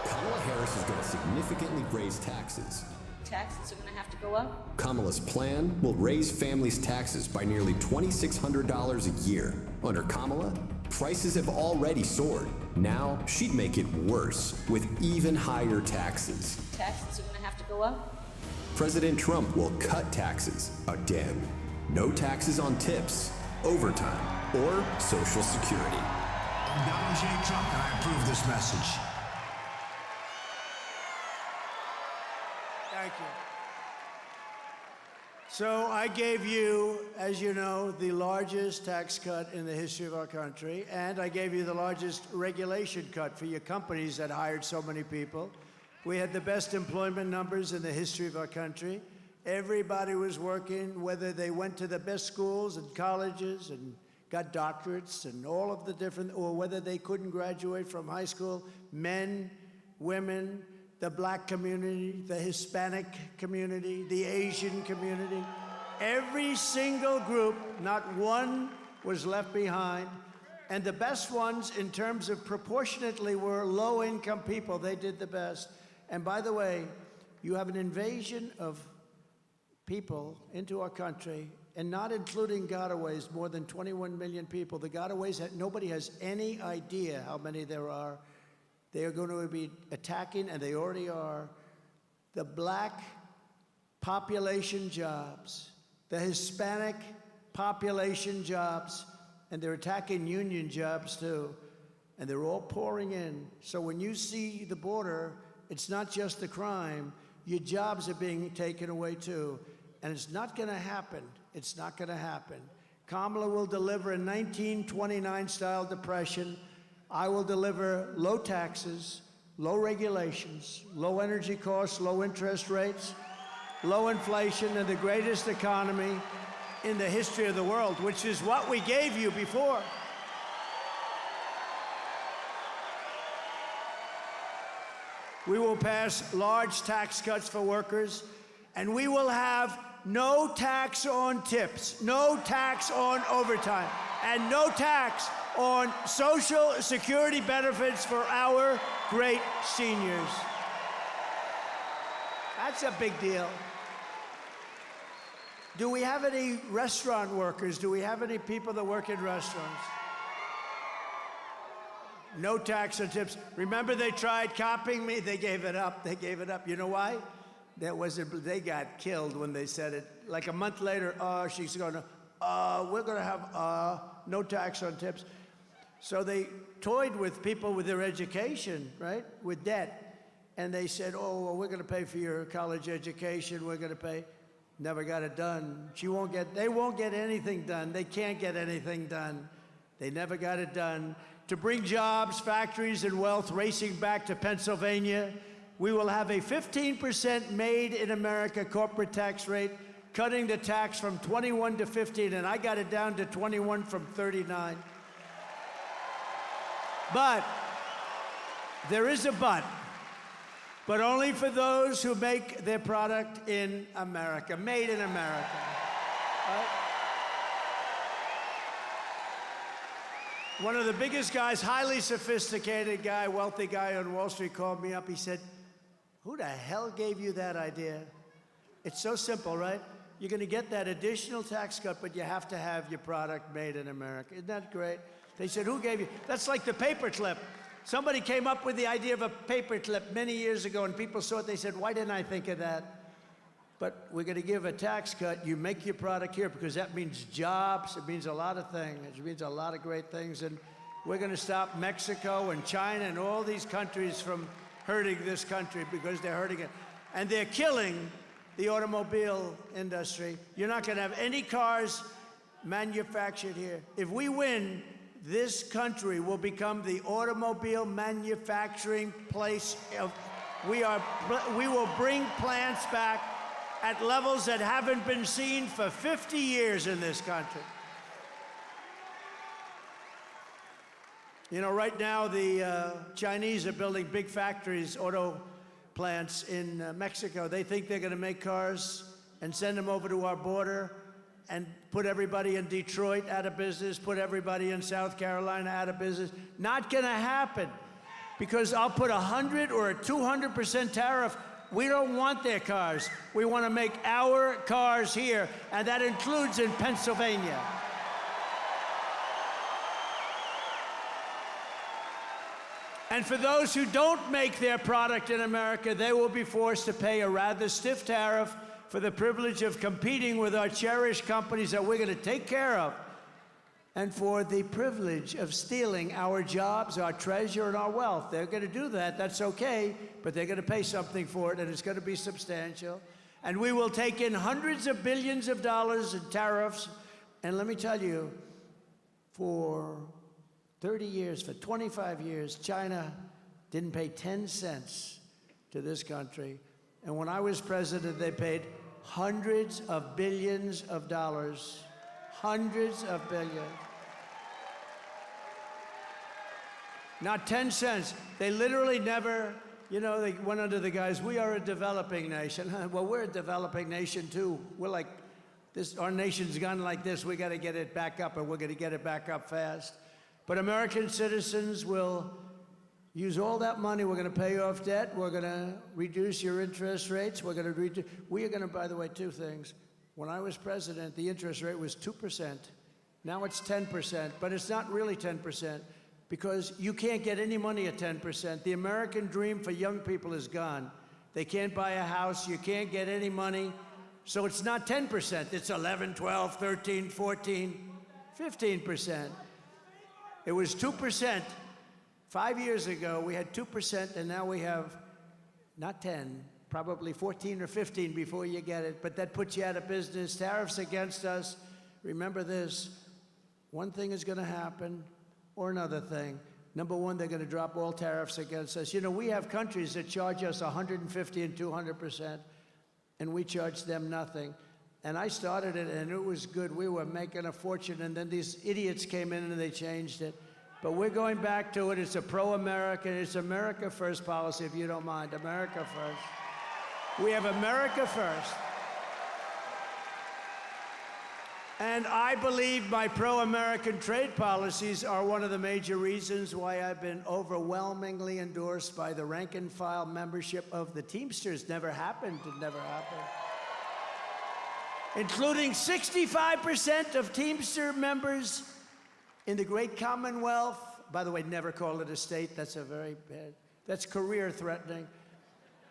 Kamala Harris is going to significantly raise taxes. Taxes are going to have to go up. Kamala's plan will raise families' taxes by nearly $2,600 a year. Under Kamala, prices have already soared. Now, she'd make it worse with even higher taxes. Taxes are going to have to go up. President Trump will cut taxes again. No taxes on tips, overtime, or Social Security. I'm Donald J. Trump, and I approve this message. Thank you. So I gave you, as you know, the largest tax cut in the history of our country, and I gave you the largest regulation cut for your companies that hired so many people. We had the best employment numbers in the history of our country. Everybody was working, whether they went to the best schools and colleges and got doctorates and all of the different, or whether they couldn't graduate from high school, men, women, the black community, the Hispanic community, the Asian community. Every single group, not one was left behind. And the best ones in terms of proportionately were low-income people. They did the best. And by the way, you have an invasion of people into our country, and not including gotaways, more than 21 million people. The gotaways, nobody has any idea how many there are. They are going to be attacking, and they already are, the black population jobs, the Hispanic population jobs, and they're attacking union jobs too. And they're all pouring in. So when you see the border, it's not just the crime, your jobs are being taken away too. And it's not going to happen. It's not going to happen. Kamala will deliver a 1929-style depression. I will deliver low taxes, low regulations, low energy costs, low interest rates, low inflation, and the greatest economy in the history of the world, which is what we gave you before. We will pass large tax cuts for workers, and we will have no tax on tips, no tax on overtime, and no tax on Social Security benefits for our great seniors. That's a big deal. Do we have any restaurant workers? Do we have any people that work in restaurants? No tax on tips. Remember they tried copying me? They gave it up. They gave it up. You know why? They got killed when they said it. Like a month later, she's going to, we're going to have no tax on tips. So they toyed with people with their education, right? With debt. And they said, oh, well, we're going to pay for your college education. We're going to pay. Never got it done. They won't get anything done. They can't get anything done. They never got it done. To bring jobs, factories, and wealth racing back to Pennsylvania, we will have a 15% made in America corporate tax rate, cutting the tax from 21 to 15, and I got it down to 21 from 39. But there is a but only for those who make their product in America, made in America. Right? One of the biggest guys, highly sophisticated guy, wealthy guy on Wall Street called me up. He said, who the hell gave you that idea? It's so simple, right? You're going to get that additional tax cut, but you have to have your product made in America. Isn't that great? They said, who gave you? That's like the paperclip. Somebody came up with the idea of a paperclip many years ago, and people saw it. They said, why didn't I think of that? But we're going to give a tax cut. You make your product here because that means jobs. It means a lot of things. It means a lot of great things. And we're going to stop Mexico and China and all these countries from hurting this country because they're hurting it. And they're killing the automobile industry. You're not going to have any cars manufactured here. If we win, this country will become the automobile manufacturing place. We will bring plants back at levels that haven't been seen for 50 years in this country. You know, right now the Chinese are building big factories, auto plants in Mexico. They think they're going to make cars and send them over to our border and put everybody in Detroit out of business, put everybody in South Carolina out of business. Not going to happen, because I'll put 100 or a 200% tariff. We don't want their cars. We want to make our cars here, and that includes in Pennsylvania. And for those who don't make their product in America, they will be forced to pay a rather stiff tariff for the privilege of competing with our cherished companies that we're going to take care of, and for the privilege of stealing our jobs, our treasure, and our wealth. They're going to do that. That's okay, but they're going to pay something for it, and it's going to be substantial. And we will take in hundreds of billions of dollars in tariffs. And let me tell you, for 30 years, for 25 years, China didn't pay 10 cents to this country. And when I was president, they paid hundreds of billions of dollars. Hundreds of billions. Not 10 cents. They literally never, you know, they went under the guise, we are a developing nation. Well, we're a developing nation too. We're like this, our nation's gone like this. We got to get it back up, and we're going to get it back up fast. But American citizens will use all that money. We're going to pay off debt. We're going to reduce your interest rates. We are going to, by the way, two things. When I was president, the interest rate was 2%. Now it's 10%, but it's not really 10% because you can't get any money at 10%. The American dream for young people is gone. They can't buy a house. You can't get any money. So it's not 10%. It's 11, 12, 13, 14, 15%. It was 2%. 5 years ago, we had 2%, and now we have not 10, probably 14 or 15 before you get it, but that puts you out of business. Tariffs against us. Remember this, one thing is going to happen, or another thing. Number one, they're going to drop all tariffs against us. You know, we have countries that charge us 150 and 200%, and we charge them nothing. And I started it, and it was good. We were making a fortune, and then these idiots came in and they changed it. But we're going back to it. It's a pro-American, it's America First policy, if you don't mind. America first. We have America first. And I believe my pro-American trade policies are one of the major reasons why I've been overwhelmingly endorsed by the rank-and-file membership of the Teamsters. Never happened. It never happened. Including 65% of Teamster members in the great Commonwealth. By the way, never call it a state. That's a very bad, that's career-threatening.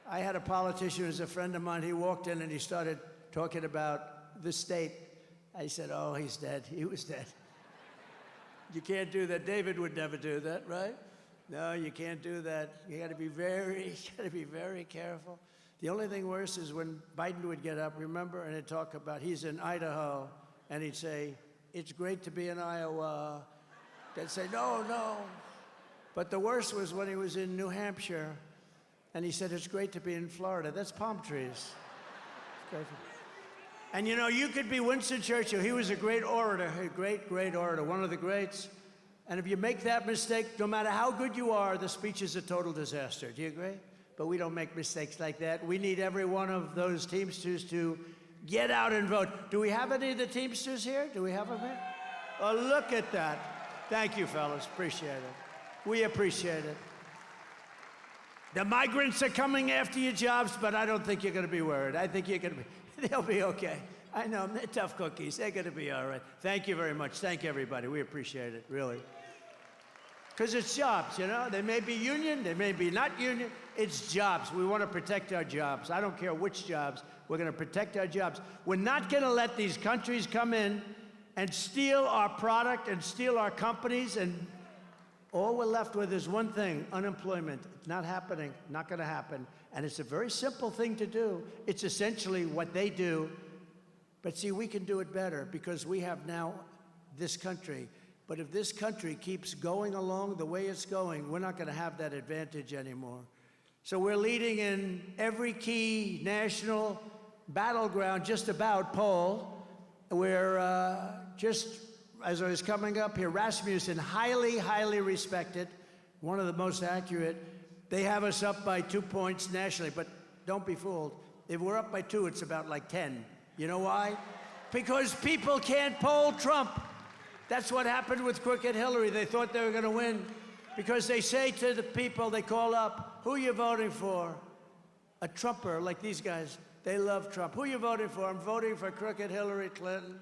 I had a politician who was a friend of mine. He walked in and he started talking about the state. I said, oh, he's dead. He was dead. You can't do that. David would never do that, right? No, you can't do that. You got to be very careful. The only thing worse is when Biden would get up, remember, and he'd talk about, he's in Idaho, and he'd say, it's great to be in Iowa. They'd say, no, no. But the worst was when he was in New Hampshire, and he said, it's great to be in Florida. That's palm trees. And you know, you could be Winston Churchill. He was a great orator, a great, great orator, one of the greats. And if you make that mistake, no matter how good you are, the speech is a total disaster. Do you agree? But we don't make mistakes like that. We need every one of those Teamsters to get out and vote. Do we have any of the Teamsters here? Do we have them here? Oh, look at that. Thank you, fellas. Appreciate it. We appreciate it. The migrants are coming after your jobs, but I don't think you're going to be worried. I think you're going to be... They'll be okay. I know, they're tough cookies. They're going to be all right. Thank you very much. Thank you, everybody. We appreciate it, really. Because it's jobs, you know? They may be union, they may be not union. It's jobs. We want to protect our jobs. I don't care which jobs. We're going to protect our jobs. We're not going to let these countries come in and steal our product and steal our companies, and all we're left with is one thing, unemployment. It's not happening, not going to happen. And it's a very simple thing to do. It's essentially what they do. But see, we can do it better because we have now this country. But if this country keeps going along the way it's going, we're not going to have that advantage anymore. So we're leading in every key national battleground, just about, poll. We're just, as I was coming up here, Rasmussen, highly, highly respected, one of the most accurate. They have us up by 2 points nationally, but don't be fooled. If we're up by 2, it's about like 10. You know why? Because people can't poll Trump. That's what happened with crooked Hillary. They thought they were going to win because they say to the people they call up, who are you voting for? A Trumper, like these guys. They love Trump. Who are you voting for? I'm voting for crooked Hillary Clinton,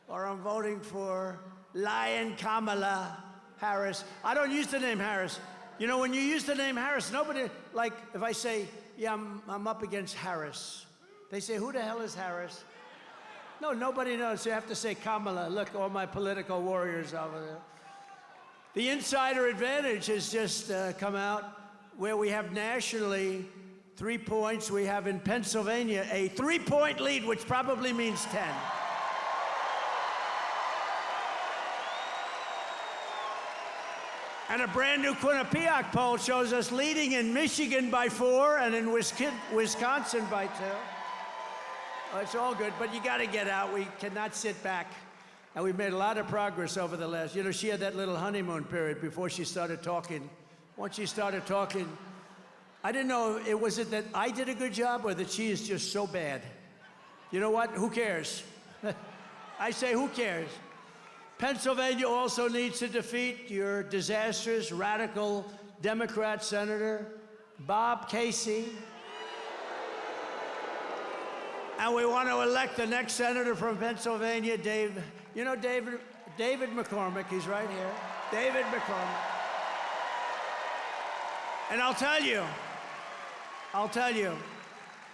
or I'm voting for lying Kamala Harris. I don't use the name Harris. You know, when you use the name Harris, nobody, like, if I say, yeah, I'm up against Harris, they say, who the hell is Harris? No, nobody knows. You have to say Kamala. Look, all my political warriors over there. The insider advantage has just come out where we have nationally 3 points. We have in Pennsylvania a 3-point lead, which probably means 10. And a brand new Quinnipiac poll shows us leading in Michigan by 4 and in Wisconsin by 2. Oh, it's all good, but you got to get out. We cannot sit back. And we've made a lot of progress over the last, you know, she had that little honeymoon period before she started talking. Once she started talking, I didn't know, was it that I did a good job or that she is just so bad? You know what? Who cares? I say, who cares? Pennsylvania also needs to defeat your disastrous, radical Democrat Senator, Bob Casey. And we want to elect the next senator from Pennsylvania, David McCormick. He's right here. David McCormick. And I'll tell you,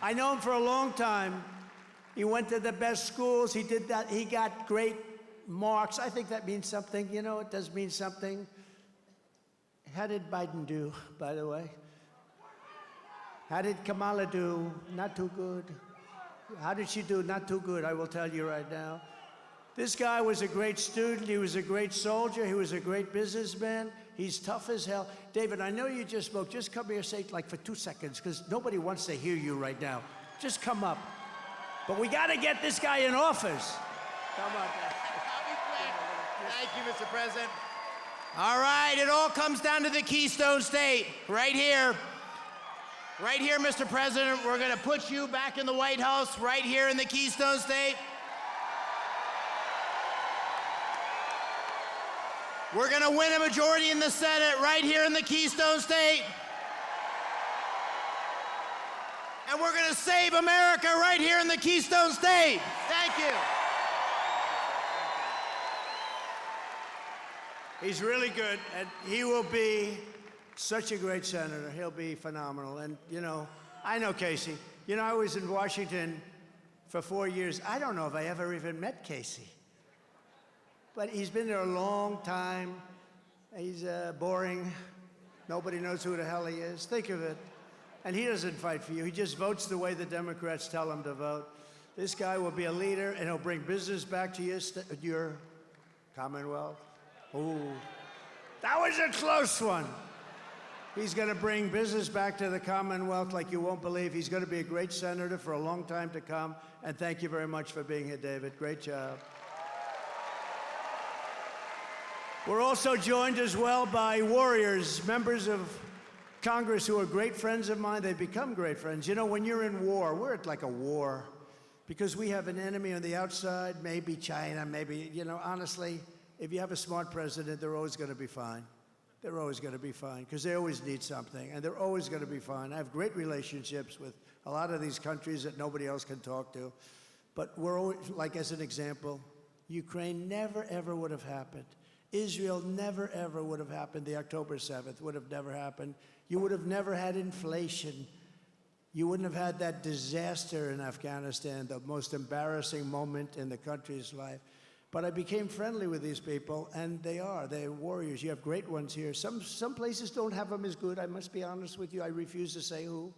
I know him for a long time. He went to the best schools. He did that. He got great marks. I think that means something. You know, it does mean something. How did Biden do, by the way? How did Kamala do? Not too good. How did she do? Not too good, I will tell you right now. This guy was a great student. He was a great soldier. He was a great businessman. He's tough as hell. David, I know you just spoke. Just come here, say like for 2 seconds, because nobody wants to hear you right now. Just come up. But we got to get this guy in office. Come on. Thank you, Mr. President. All right, it all comes down to the Keystone State, right here. Right here, Mr. President, we're gonna put you back in the White House, right here in the Keystone State. We're gonna win a majority in the Senate, right here in the Keystone State. And we're gonna save America right here in the Keystone State. Thank you. He's really good, and he will be such a great senator. He'll be phenomenal. And, you know, I know Casey. You know, I was in Washington for 4 years. I don't know if I ever even met Casey. But he's been there a long time. He's boring. Nobody knows who the hell he is. Think of it. And he doesn't fight for you. He just votes the way the Democrats tell him to vote. This guy will be a leader, and he'll bring business back to your Commonwealth. Ooh, that was a close one. He's going to bring business back to the Commonwealth like you won't believe. He's going to be a great senator for a long time to come. And thank you very much for being here, David. Great job. We're also joined as well by warriors, members of Congress who are great friends of mine. They've become great friends. You know, when you're in war, we're at like a war because we have an enemy on the outside, maybe China, maybe, you know, honestly, if you have a smart president, they're always going to be fine. They're always going to be fine because they always need something, and they're always going to be fine. I have great relationships with a lot of these countries that nobody else can talk to. But we're always, like as an example, Ukraine never, ever would have happened. Israel never, ever would have happened. The October 7th would have never happened. You would have never had inflation. You wouldn't have had that disaster in Afghanistan, the most embarrassing moment in the country's life. But I became friendly with these people, and they're warriors. You have great ones here. Some places don't have them as good, I must be honest with you. I refuse to say who.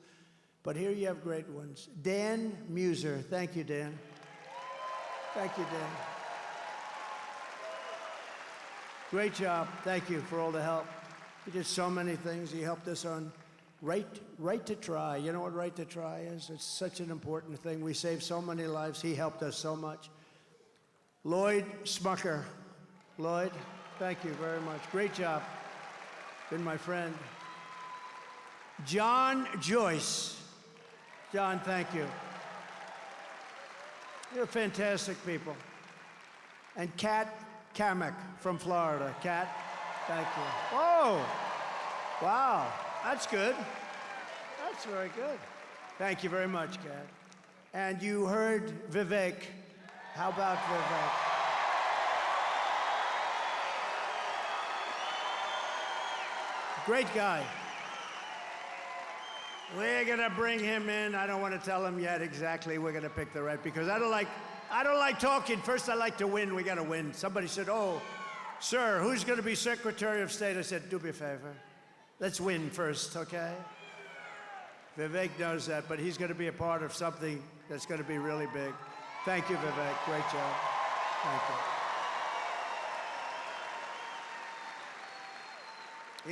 But here you have great ones. Dan Muser. Thank you, Dan. Thank you, Dan. Great job. Thank you for all the help. He did so many things. He helped us on right to try. You know what right to try is? It's such an important thing. We saved so many lives. He helped us so much. Lloyd Smucker. Lloyd, thank you very much. Great job. Been my friend. John Joyce. John, thank you. You're fantastic people. And Kat Kamek from Florida. Kat, thank you. Oh, wow, that's good. That's very good. Thank you very much, Kat. And you heard Vivek. How about Vivek? Great guy. We're gonna bring him in. I don't want to tell him yet exactly. We're gonna pick the right because I don't like talking. First, I like to win. We gotta win. Somebody said, "Oh, sir, who's gonna be Secretary of State?" I said, "Do me a favor. Let's win first, okay?" Vivek knows that, but he's gonna be a part of something that's gonna be really big. Thank you, Vivek. Great job. Thank you.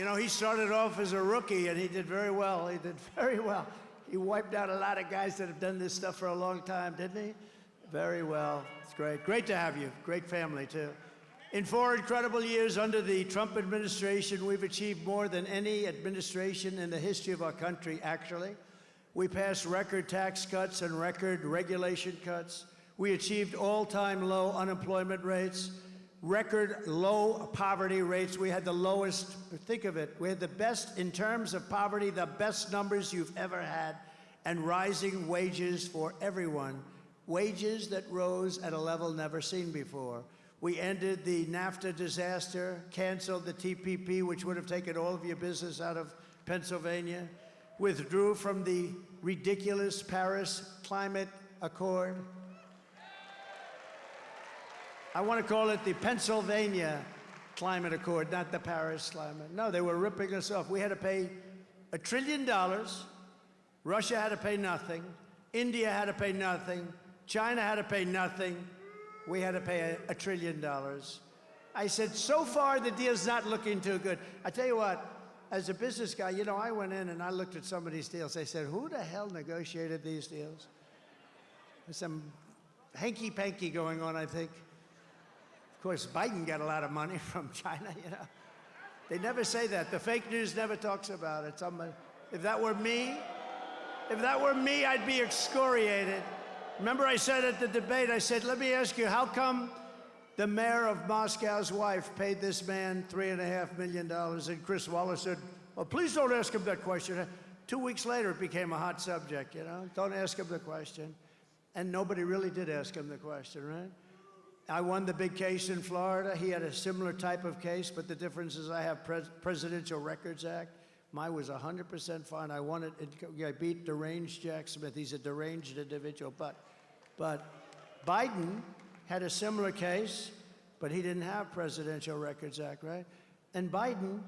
You know, he started off as a rookie, and he did very well. He did very well. He wiped out a lot of guys that have done this stuff for a long time, didn't he? Very well. It's great. Great to have you. Great family, too. In 4 incredible years under the Trump administration, we've achieved more than any administration in the history of our country, actually. We passed record tax cuts and record regulation cuts. We achieved all-time low unemployment rates, record low poverty rates. We had the lowest, think of it, we had the best, in terms of poverty, the best numbers you've ever had, and rising wages for everyone. Wages that rose at a level never seen before. We ended the NAFTA disaster, canceled the TPP, which would have taken all of your business out of Pennsylvania, withdrew from the ridiculous Paris Climate Accord. I want to call it the Pennsylvania Climate Accord, not the Paris Climate. No, they were ripping us off. We had to pay $1 trillion. Russia had to pay nothing. India had to pay nothing. China had to pay nothing. we had to pay $1 trillion. I said, so far the deal's not looking too good. I tell you what, as a business guy, you know, I went in and I looked at some of these deals. I said, who the hell negotiated these deals? There's some hanky-panky going on, I think. Of course, Biden got a lot of money from China, you know. They never say that. The fake news never talks about it. If that were me, I'd be excoriated. Remember I said at the debate, I said, let me ask you, how come the mayor of Moscow's wife paid this man $3.5 million? And Chris Wallace said, well, please don't ask him that question. 2 weeks later, it became a hot subject, you know? Don't ask him the question. And nobody really did ask him the question, right? I won the big case in Florida. He had a similar type of case, but the difference is I have Presidential Records Act. Mine was 100% fine. I won it. I beat deranged Jack Smith. He's a deranged individual. But Biden had a similar case, but he didn't have Presidential Records Act, right? And Biden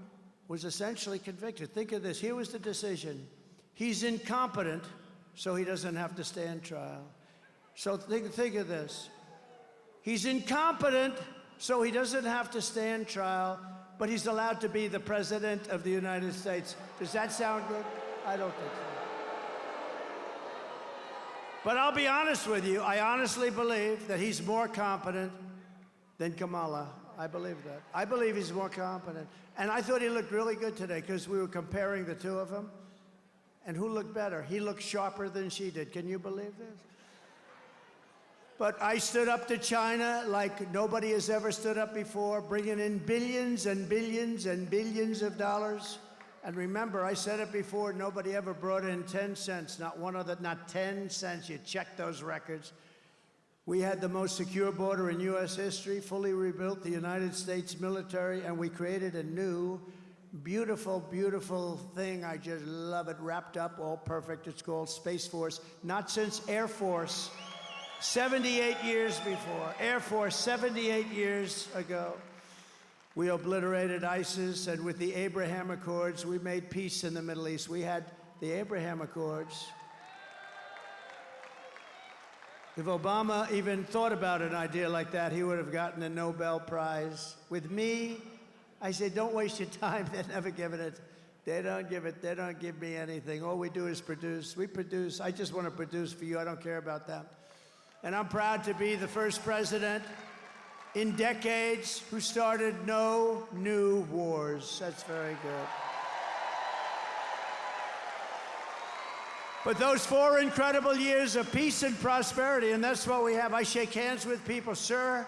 was essentially convicted. Think of this. Here was the decision. He's incompetent, so he doesn't have to stand trial. So think of this. He's incompetent, so he doesn't have to stand trial, but he's allowed to be the President of the United States. Does that sound good? I don't think so. But I'll be honest with you. I honestly believe that he's more competent than Kamala. I believe that. I believe he's more competent. And I thought he looked really good today because we were comparing the two of them. And who looked better? He looked sharper than she did. Can you believe this? But I stood up to China like nobody has ever stood up before, bringing in billions and billions and billions of dollars. And remember, I said it before, nobody ever brought in 10 cents, not 10 cents. You check those records. We had the most secure border in U.S. history, fully rebuilt the United States military, and we created a new, beautiful, beautiful thing. I just love it, wrapped up, all perfect. It's called Space Force. Not since Air Force, 78 years before. Air Force, 78 years ago. We obliterated ISIS, and with the Abraham Accords, we made peace in the Middle East. We had the Abraham Accords. If Obama even thought about an idea like that, he would have gotten a Nobel Prize. With me, I say, don't waste your time. They're never giving it. They don't give me anything. All we do is produce. We produce. I just want to produce for you. I don't care about them. And I'm proud to be the first president in decades who started no new wars. That's very good. But those 4 incredible years of peace and prosperity, and that's what we have. I shake hands with people. Sir,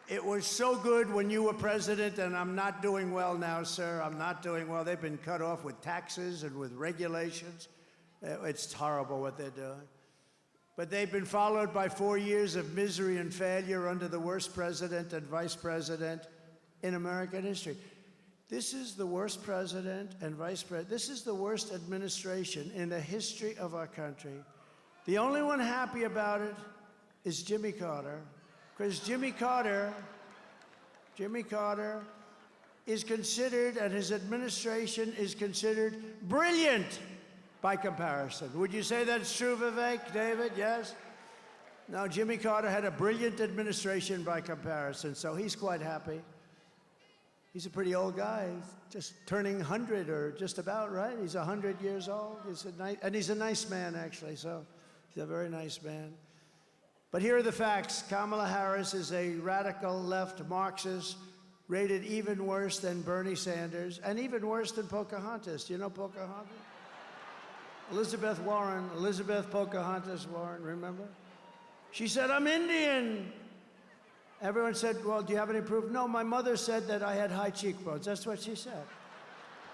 it was so good when you were president, and I'm not doing well now, sir. I'm not doing well. They've been cut off with taxes and with regulations. It's horrible what they're doing. But they've been followed by 4 years of misery and failure under the worst president and vice president in American history. This is the worst president and vice president. This is the worst administration in the history of our country. The only one happy about it is Jimmy Carter, because Jimmy Carter is considered, and his administration is considered brilliant by comparison. Would you say that's true, Vivek, David? Yes? No, Jimmy Carter had a brilliant administration by comparison, so he's quite happy. He's a pretty old guy, just turning 100 or just about, right? He's 100 years old. He's a nice man, actually, so he's a very nice man. But here are the facts. Kamala Harris is a radical left Marxist, rated even worse than Bernie Sanders, and even worse than Pocahontas. Do you know Pocahontas? Elizabeth Pocahontas Warren, remember? She said, I'm Indian. Everyone said, well, do you have any proof? No, my mother said that I had high cheekbones. That's what she said.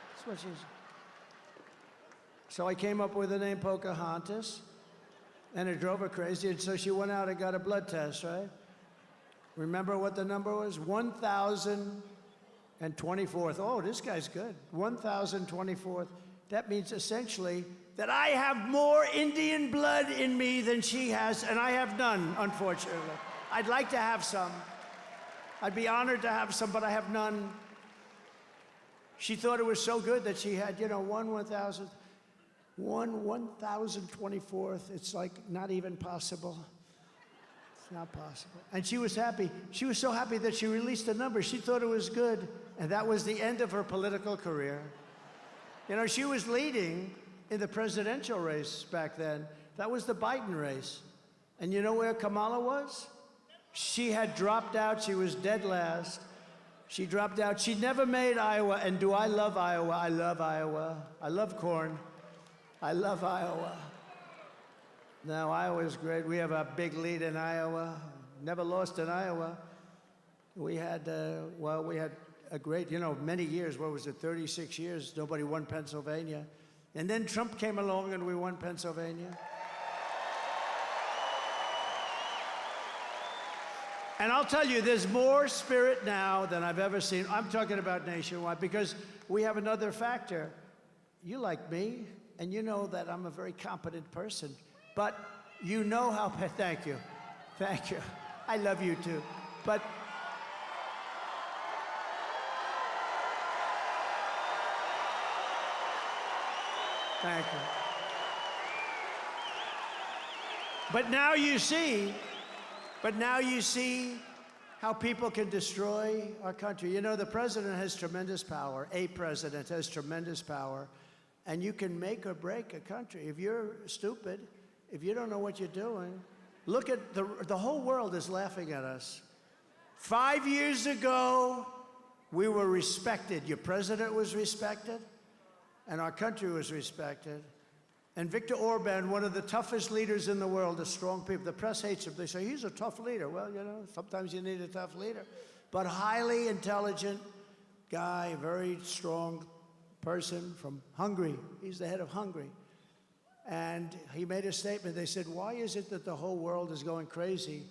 That's what she said. So I came up with the name Pocahontas, and it drove her crazy, and so she went out and got a blood test, right? Remember what the number was? 1,024th. Oh, this guy's good. 1,024th. That means essentially that I have more Indian blood in me than she has, and I have none, unfortunately. I'd like to have some. I'd be honored to have some, but I have none. She thought it was so good that she had, 1,024th. It's like not even possible. It's not possible. And she was happy. She was so happy that she released a number. She thought it was good. And that was the end of her political career. You know, she was leading in the presidential race back then. That was the Biden race. And you know where Kamala was? She had dropped out. She was dead last. She dropped out. She never made Iowa. And do I love Iowa? I love Iowa. I love corn. I love Iowa. Now, Iowa's great. We have a big lead in Iowa. Never lost in Iowa. We had, we had a great, many years. What was it, 36 years? Nobody won Pennsylvania. And then Trump came along and we won Pennsylvania. And I'll tell you, there's more spirit now than I've ever seen. I'm talking about nationwide because we have another factor. You like me, and you know that I'm a very competent person. But you know how, thank you. I love you too. But thank you. But now you see how people can destroy our country. You know, the president has tremendous power. A president has tremendous power. And you can make or break a country. If you're stupid, if you don't know what you're doing, look at the whole world is laughing at us. 5 years ago, we were respected. Your president was respected, and our country was respected. And Viktor Orban, one of the toughest leaders in the world, the strong people. The press hates him. They say, he's a tough leader. Well, sometimes you need a tough leader. But highly intelligent guy, very strong person from Hungary. He's the head of Hungary. And he made a statement. They said, why is it that the whole world is going crazy?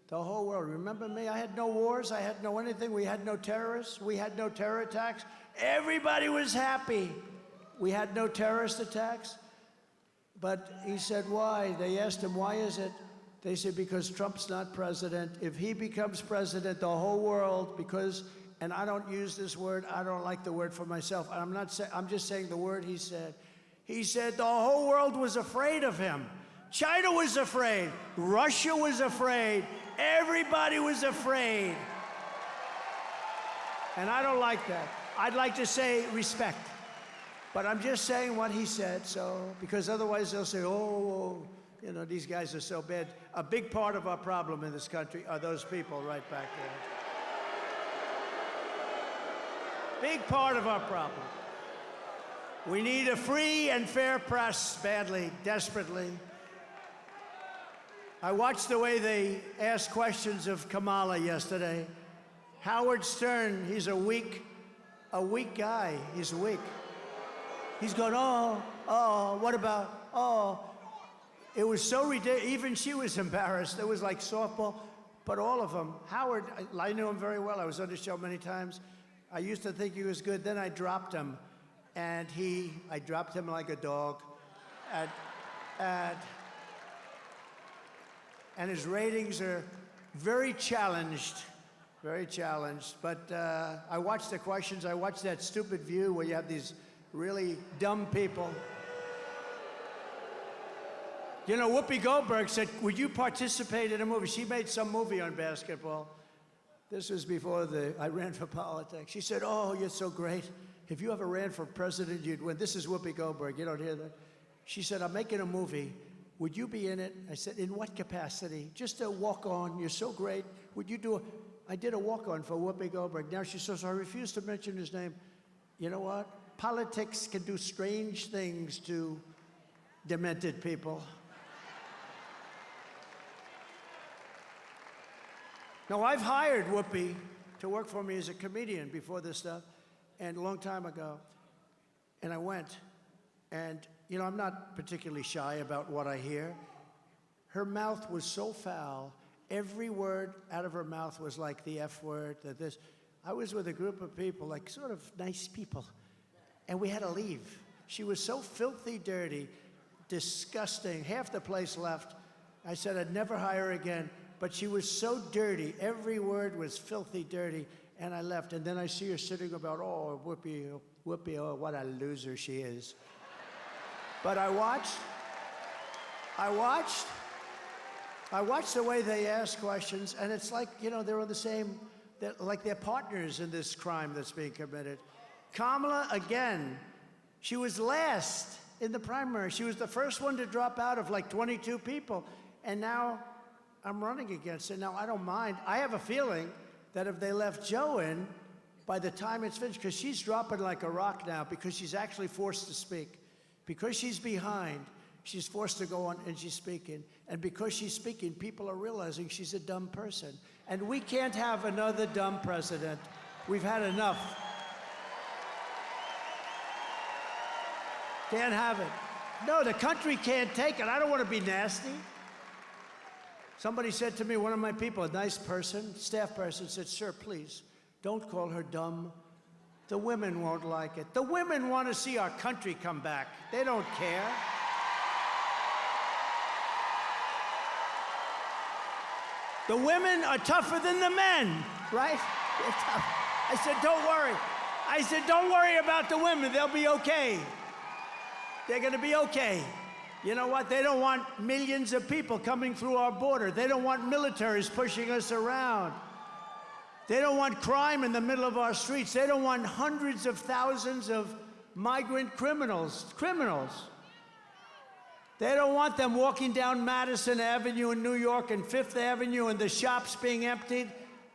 The whole world. Remember me? I had no wars. I had no anything. We had no terrorists. We had no terror attacks. Everybody was happy. We had no terrorist attacks. But he said, why? They asked him, why is it? They said, because Trump's not president. If he becomes president, the whole world, and I don't use this word, I don't like the word for myself. I'm just saying the word he said. He said the whole world was afraid of him. China was afraid. Russia was afraid. Everybody was afraid. And I don't like that. I'd like to say respect. But I'm just saying what he said, because otherwise they'll say, these guys are so bad. A big part of our problem in this country are those people right back there. Big part of our problem. We need a free and fair press badly, desperately. I watched the way they asked questions of Kamala yesterday. Howard Stern, he's a weak guy. He's weak. He's going, what about, It was so ridiculous. Even she was embarrassed. It was like softball. But all of them. Howard, I knew him very well. I was on the show many times. I used to think he was good. Then I dropped him. And I dropped him like a dog. And his ratings are very challenged. Very challenged. But I watched the questions. I watched that stupid View where you have these really dumb people. You know, Whoopi Goldberg said, would you participate in a movie? She made some movie on basketball. This was before I ran for politics. She said, you're so great. If you ever ran for president, you'd win. This is Whoopi Goldberg. You don't hear that? She said, I'm making a movie. Would you be in it? I said, in what capacity? Just a walk-on. You're so great. Would you do I did a walk-on for Whoopi Goldberg. Now she says, I refuse to mention his name. You know what? Politics can do strange things to demented people. Now, I've hired Whoopi to work for me as a comedian before this stuff, and a long time ago. And I went, and, I'm not particularly shy about what I hear. Her mouth was so foul. Every word out of her mouth was like the F word, this. I was with a group of people, like sort of nice people. And we had to leave. She was so filthy dirty, disgusting. Half the place left. I said I'd never hire her again, but she was so dirty. Every word was filthy dirty, and I left. And then I see her sitting about, Whoopi, what a loser she is. But I watched, I watch the way they ask questions, and it's like, you know, they're on the same, like they're partners in this crime that's being committed. Kamala, again, she was last in the primary. She was the first one to drop out of like 22 people, and now I'm running against her. Now, I don't mind. I have a feeling that if they left Joe in, by the time it's finished, because she's dropping like a rock now, because she's actually forced to speak. Because she's behind, she's forced to go on and she's speaking. And because she's speaking, people are realizing she's a dumb person. And we can't have another dumb president. We've had enough. Can't have it. No, the country can't take it. I don't want to be nasty. Somebody said to me, one of my people, a nice person, staff person, said, "Sir, please, don't call her dumb. The women won't like it." The women want to see our country come back. They don't care. The women are tougher than the men, right? I said, don't worry. I said, don't worry about the women. They'll be okay. They're going to be okay. You know what? They don't want millions of people coming through our border. They don't want militaries pushing us around. They don't want crime in the middle of our streets. They don't want hundreds of thousands of migrant criminals. They don't want them walking down Madison Avenue in New York and Fifth Avenue and the shops being emptied.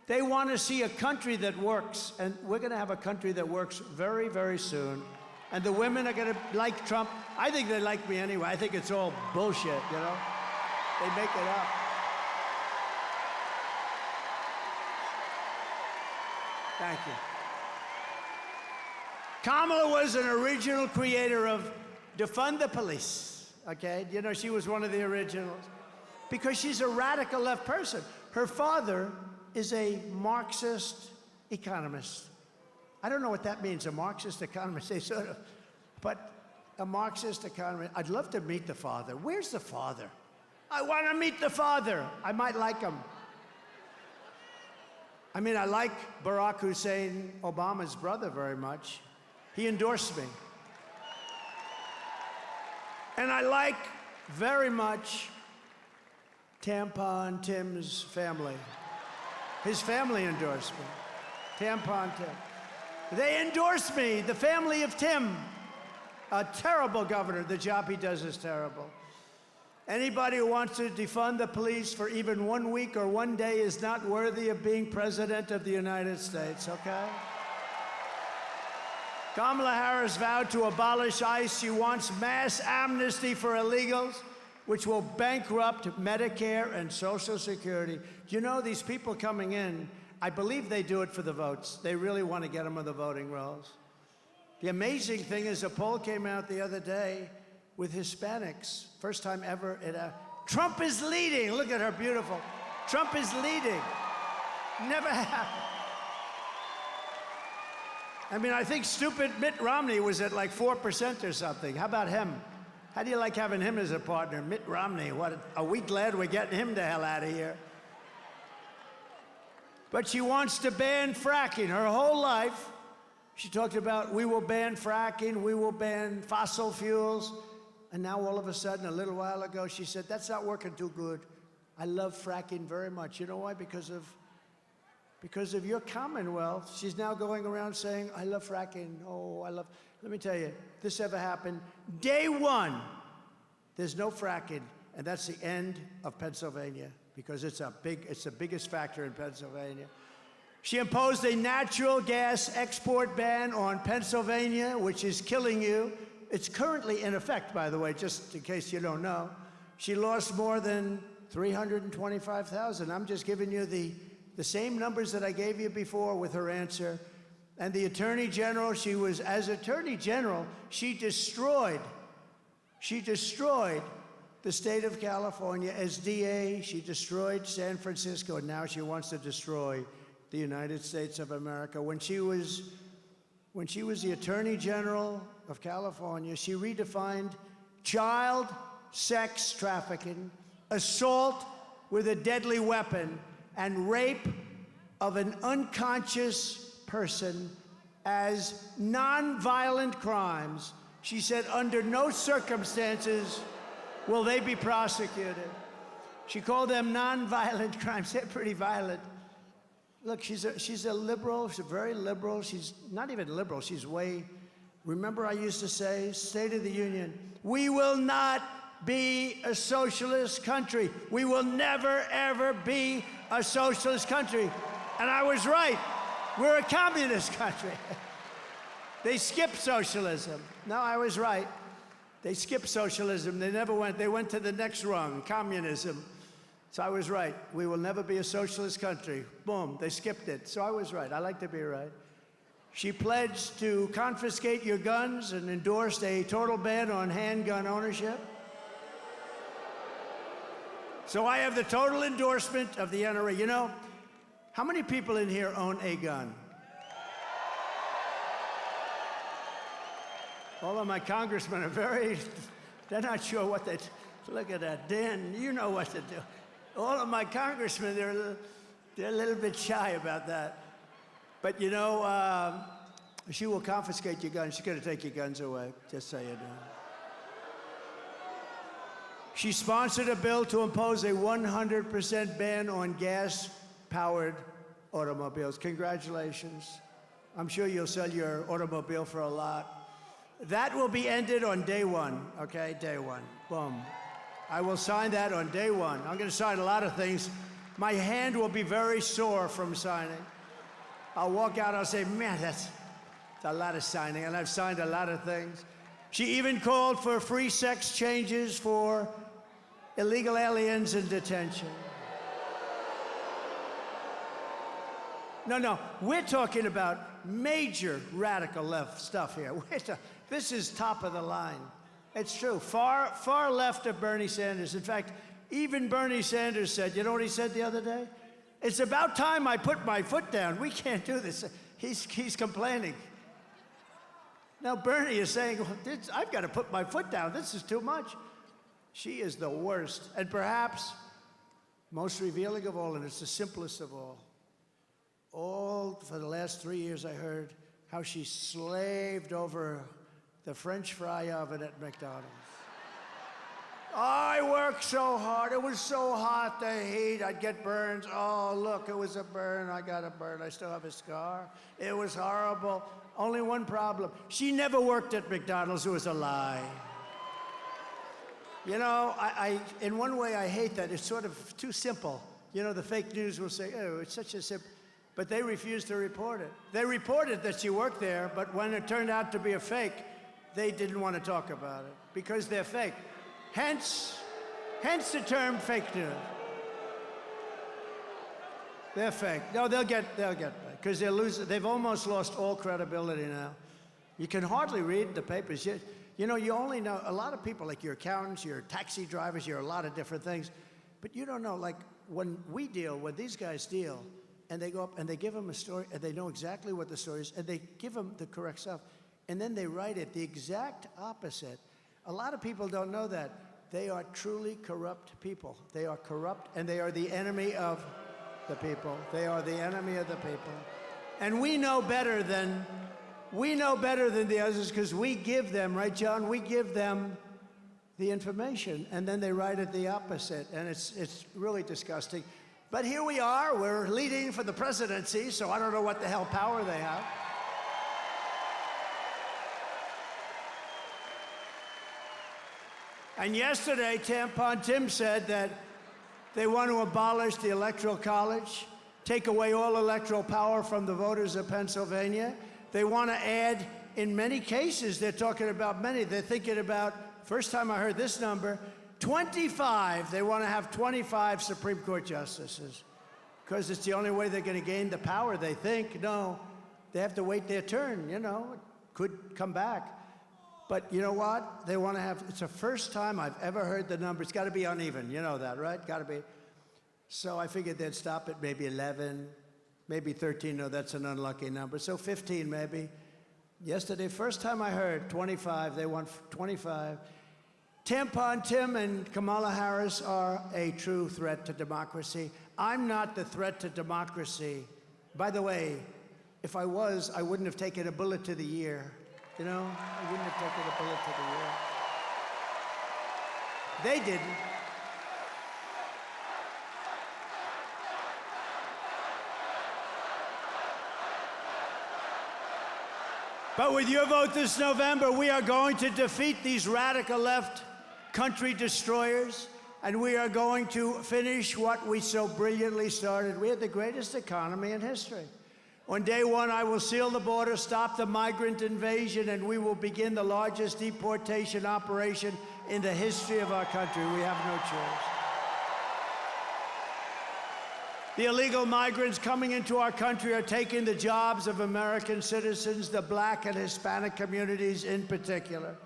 They want to see a country that works. And we're going to have a country that works very, very soon. And the women are going to like Trump. I think they like me anyway. I think it's all bullshit, you know? They make it up. Thank you. Kamala was an original creator of defund the police. Okay, you know, she was one of the originals because she's a radical left person. Her father is a Marxist economist. I don't know what that means, a Marxist economist. They sort of, but a Marxist economist. I'd love to meet the father. Where's the father? I want to meet the father. I might like him. I mean, I like Barack Hussein Obama's brother very much. He endorsed me. And I like very much Tampon Tim's family. His family endorsed me. Tampon Tim. They endorsed me, the family of Tim. A terrible governor. The job he does is terrible. Anybody who wants to defund the police for even 1 week or 1 day is not worthy of being president of the United States, okay? Kamala Harris vowed to abolish ICE. She wants mass amnesty for illegals, which will bankrupt Medicare and Social Security. You know, these people coming in, I believe they do it for the votes. They really want to get them on the voting rolls. The amazing thing is a poll came out the other day with Hispanics. First time ever. Trump is leading. Look at her, beautiful. Trump is leading. Never happened. I mean, I think stupid Mitt Romney was at like 4% or something. How about him? How do you like having him as a partner? Mitt Romney, what, are we glad we're getting him the hell out of here? But she wants to ban fracking. Her whole life, she talked about, we will ban fracking, we will ban fossil fuels. And now all of a sudden, a little while ago, she said, that's not working too good. I love fracking very much. You know why? Because of your Commonwealth. She's now going around saying, I love fracking. Oh, I love, let me tell you, this ever happened. Day one, there's no fracking. And that's the end of Pennsylvania because it's the biggest factor in Pennsylvania. She imposed a natural gas export ban on Pennsylvania, which is killing you. It's currently in effect, by the way, just in case you don't know. She lost more than 325,000. I'm just giving you the same numbers that I gave you before with her answer. And the Attorney General, as Attorney General, she destroyed the state of California. As DA, she destroyed San Francisco, and now she wants to destroy the United States of America. When she was the Attorney General of California, she redefined child sex trafficking, assault with a deadly weapon, and rape of an unconscious person as non-violent crimes. She said under no circumstances will they be prosecuted. She called them non-violent crimes. They're pretty violent. Look, she's a liberal. She's very liberal. She's not even liberal. She's way. Remember, I used to say, State of the Union, we will not be a socialist country. We will never, ever be a socialist country. And I was right. We're a communist country. They skipped socialism. No, I was right. They skipped socialism. They never went. They went to the next rung, communism. So I was right. We will never be a socialist country. Boom, they skipped it. So I was right. I like to be right. She pledged to confiscate your guns and endorsed a total ban on handgun ownership. So I have the total endorsement of the NRA. You know, how many people in here own a gun? All of my congressmen are they're not sure what they, look at that. Dan, you know what to do. All of my congressmen, they're a little bit shy about that. But you know, she will confiscate your guns. She's going to take your guns away, just so you know. She sponsored a bill to impose a 100% ban on gas-powered automobiles. Congratulations. I'm sure you'll sell your automobile for a lot. That will be ended on day one, okay? Day one. Boom. I will sign that on day one. I'm going to sign a lot of things. My hand will be very sore from signing. I'll walk out, I'll say, man, that's a lot of signing, and I've signed a lot of things. She even called for free sex changes for illegal aliens in detention. No, we're talking about major radical left stuff here. This is top of the line. It's true. Far left of Bernie Sanders. In fact, even Bernie Sanders said, you know what he said the other day? It's about time I put my foot down. We can't do this. He's complaining. Now Bernie is saying, well, I've got to put my foot down. This is too much. She is the worst, and perhaps most revealing of all, and it's the simplest of all. All for the last 3 years, I heard how she slaved over the French fry oven at McDonald's. I worked so hard. It was so hot, the heat. I'd get burns. Oh, look, it was a burn. I got a burn. I still have a scar. It was horrible. Only one problem. She never worked at McDonald's. It was a lie. You know, in one way, I hate that. It's sort of too simple. You know, the fake news will say, oh, it's such a simple. But they refused to report it. They reported that she worked there, but when it turned out to be a fake, they didn't want to talk about it because they're fake. Hence the term fake news. They're fake. No, they'll get back because they've almost lost all credibility now. You can hardly read the papers. You know, you only know a lot of people, like your accountants, your taxi drivers, you're a lot of different things, but you don't know, like when these guys deal, and they go up and they give them a story, and they know exactly what the story is, and they give them the correct stuff, and then they write it the exact opposite. A lot of people don't know that. They are truly corrupt people. They are corrupt, and they are the enemy of the people. They are the enemy of the people. And we know better than the others because we give them, right, John? We give them the information, and then they write it the opposite, and it's really disgusting. But here we are. We're leading for the presidency, so I don't know what the hell power they have. And yesterday, Tampon Tim said that they want to abolish the Electoral College, take away all electoral power from the voters of Pennsylvania. They want to add, in many cases, they're talking about many. They're thinking about, first time I heard this number, 25. They want to have 25 Supreme Court justices because it's the only way they're going to gain the power, they think. No, they have to wait their turn, you know. It could come back. But you know what? They want to have, it's the first time I've ever heard the number. It's got to be uneven. You know that, right? Got to be. So I figured they'd stop at maybe 11, maybe 13. No, that's an unlucky number. So 15 maybe. Yesterday, first time I heard 25, they want 25. Tampon Tim and Kamala Harris are a true threat to democracy. I'm not the threat to democracy. By the way, if I was, I wouldn't have taken a bullet to the ear. You know, I wouldn't have taken a bullet to the ear. They didn't. But with your vote this November, we are going to defeat these radical left country destroyers, and we are going to finish what we so brilliantly started. We had the greatest economy in history. On day one, I will seal the border, stop the migrant invasion, and we will begin the largest deportation operation in the history of our country. We have no choice. The illegal migrants coming into our country are taking the jobs of American citizens, the Black and Hispanic communities in particular.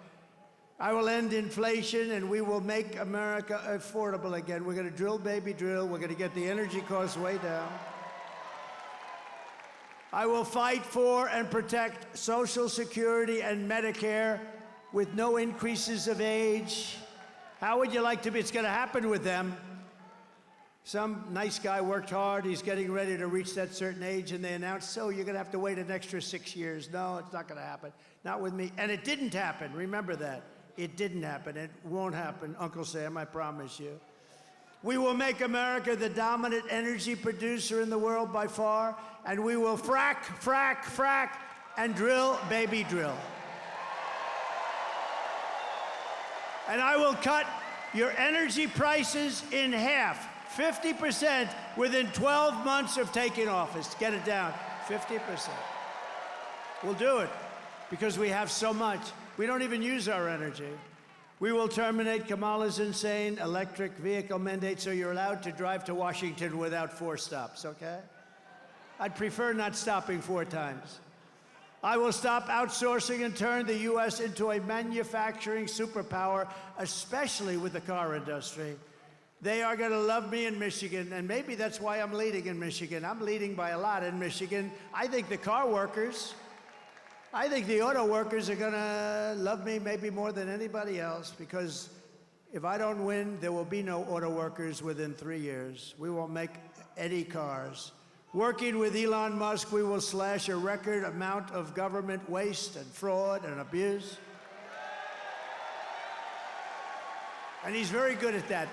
I will end inflation, and we will make America affordable again. We're going to drill, baby, drill. We're going to get the energy costs way down. I will fight for and protect Social Security and Medicare with no increases of age. How would you like to be? It's going to happen with them. Some nice guy worked hard. He's getting ready to reach that certain age, and they announced, so you're going to have to wait an extra 6 years. No, it's not going to happen. Not with me. And it didn't happen. Remember that. It didn't happen. It won't happen, Uncle Sam, I promise you. We will make America the dominant energy producer in the world by far, and we will frack, frack, frack, and drill, baby, drill. And I will cut your energy prices in half. 50% within 12 months of taking office. Get it down, 50%. We'll do it because we have so much. We don't even use our energy. We will terminate Kamala's insane electric vehicle mandate so you're allowed to drive to Washington without 4 stops, okay? I'd prefer not stopping 4 times. I will stop outsourcing and turn the U.S. into a manufacturing superpower, especially with the car industry. They are going to love me in Michigan, and maybe that's why I'm leading in Michigan. I'm leading by a lot in Michigan. I think the car workers, I think the auto workers are going to love me maybe more than anybody else, because if I don't win, there will be no auto workers within 3 years. We won't make any cars. Working with Elon Musk, we will slash a record amount of government waste and fraud and abuse. And he's very good at that.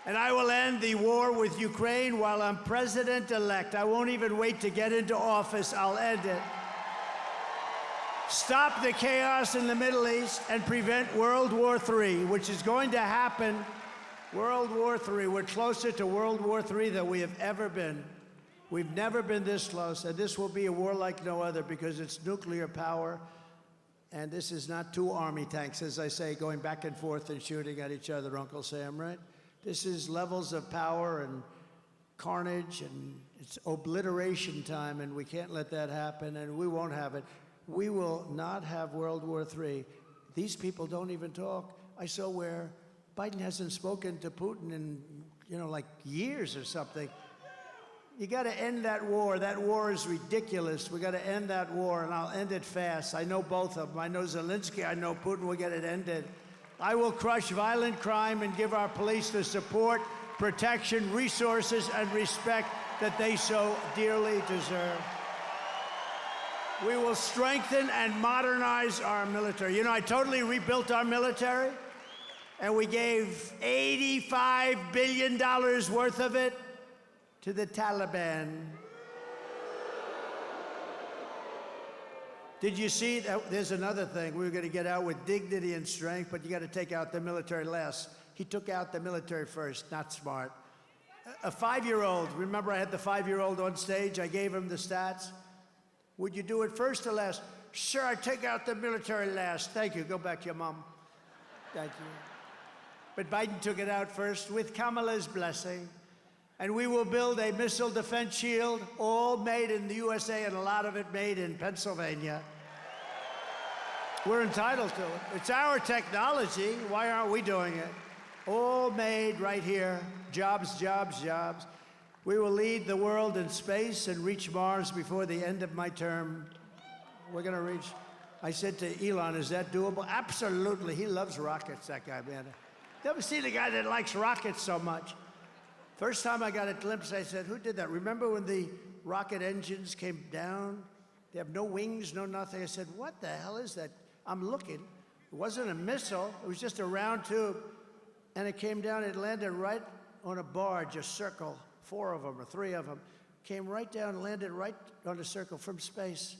And I will end the war with Ukraine while I'm president-elect. I won't even wait to get into office. I'll end it. Stop the chaos in the Middle East and prevent World War III, which is going to happen. World War III. We're closer to World War III than we have ever been. We've never been this close, and this will be a war like no other because it's nuclear power. And this is not 2 army tanks, as I say, going back and forth and shooting at each other, Uncle Sam, right? This is levels of power and carnage, and it's obliteration time, and we can't let that happen, and we won't have it. We will not have World War III. These people don't even talk. I saw where Biden hasn't spoken to Putin in, like years or something. You got to end that war. That war is ridiculous. We got to end that war, and I'll end it fast. I know both of them. I know Zelensky. I know Putin. We'll get it ended. I will crush violent crime and give our police the support, protection, resources, and respect that they so dearly deserve. We will strengthen and modernize our military. I totally rebuilt our military, and we gave $85 billion worth of it to the Taliban. Did you see that? There's another thing. We were going to get out with dignity and strength, but you got to take out the military last. He took out the military first. Not smart. A 5-year-old. Remember, I had the 5-year-old on stage. I gave him the stats. Would you do it first or last? Sure, I take out the military last. Thank you. Go back to your mom. Thank you. But Biden took it out first with Kamala's blessing. And we will build a missile defense shield, all made in the USA, and a lot of it made in Pennsylvania. We're entitled to it. It's our technology. Why aren't we doing it? All made right here. Jobs, jobs, jobs. We will lead the world in space and reach Mars before the end of my term. We're going to reach. I said to Elon, is that doable? Absolutely. He loves rockets, that guy, man. Never seen a guy that likes rockets so much. First time I got a glimpse, I said, who did that? Remember when the rocket engines came down? They have no wings, no nothing. I said, what the hell is that? I'm looking. It wasn't a missile. It was just a round tube. And it came down. It landed right on a barge, a circle, 4 of them or 3 of them. Came right down, landed right on a circle from space.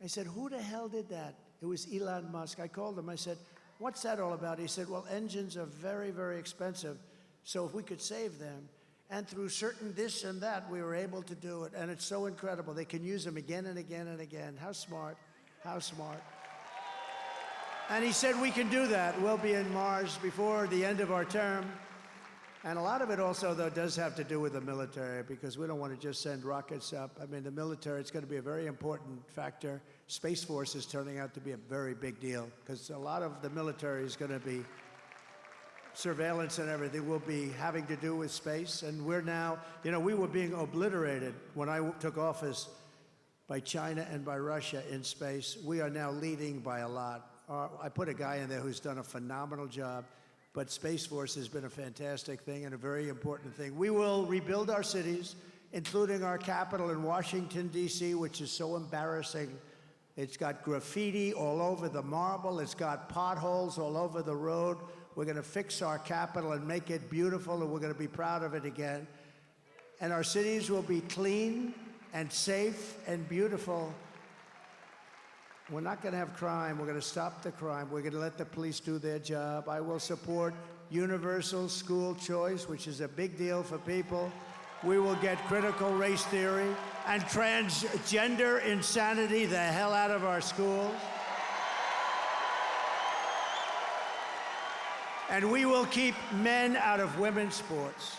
I said, who the hell did that? It was Elon Musk. I called him. I said, what's that all about? He said, well, engines are very, very expensive. So if we could save them, and through certain this and that, we were able to do it. And it's so incredible. They can use them again and again and again. How smart. How smart. And he said, we can do that. We'll be in Mars before the end of our term. And a lot of it also, though, does have to do with the military, because we don't want to just send rockets up. I mean, the military, it's going to be a very important factor. Space Force is turning out to be a very big deal, because a lot of the military is going to be surveillance and everything will be having to do with space. And we're now, you know, we were being obliterated when I took office by China and by Russia in space. We are now leading by a lot. I put a guy in there who's done a phenomenal job. But Space Force has been a fantastic thing and a very important thing. We will rebuild our cities, including our capital in Washington, D.C., which is so embarrassing. It's got graffiti all over the marble. It's got potholes all over the road. We're going to fix our capital and make it beautiful, and we're going to be proud of it again. And our cities will be clean and safe and beautiful. We're not going to have crime. We're going to stop the crime. We're going to let the police do their job. I will support universal school choice, which is a big deal for people. We will get critical race theory and transgender insanity the hell out of our schools. And we will keep men out of women's sports.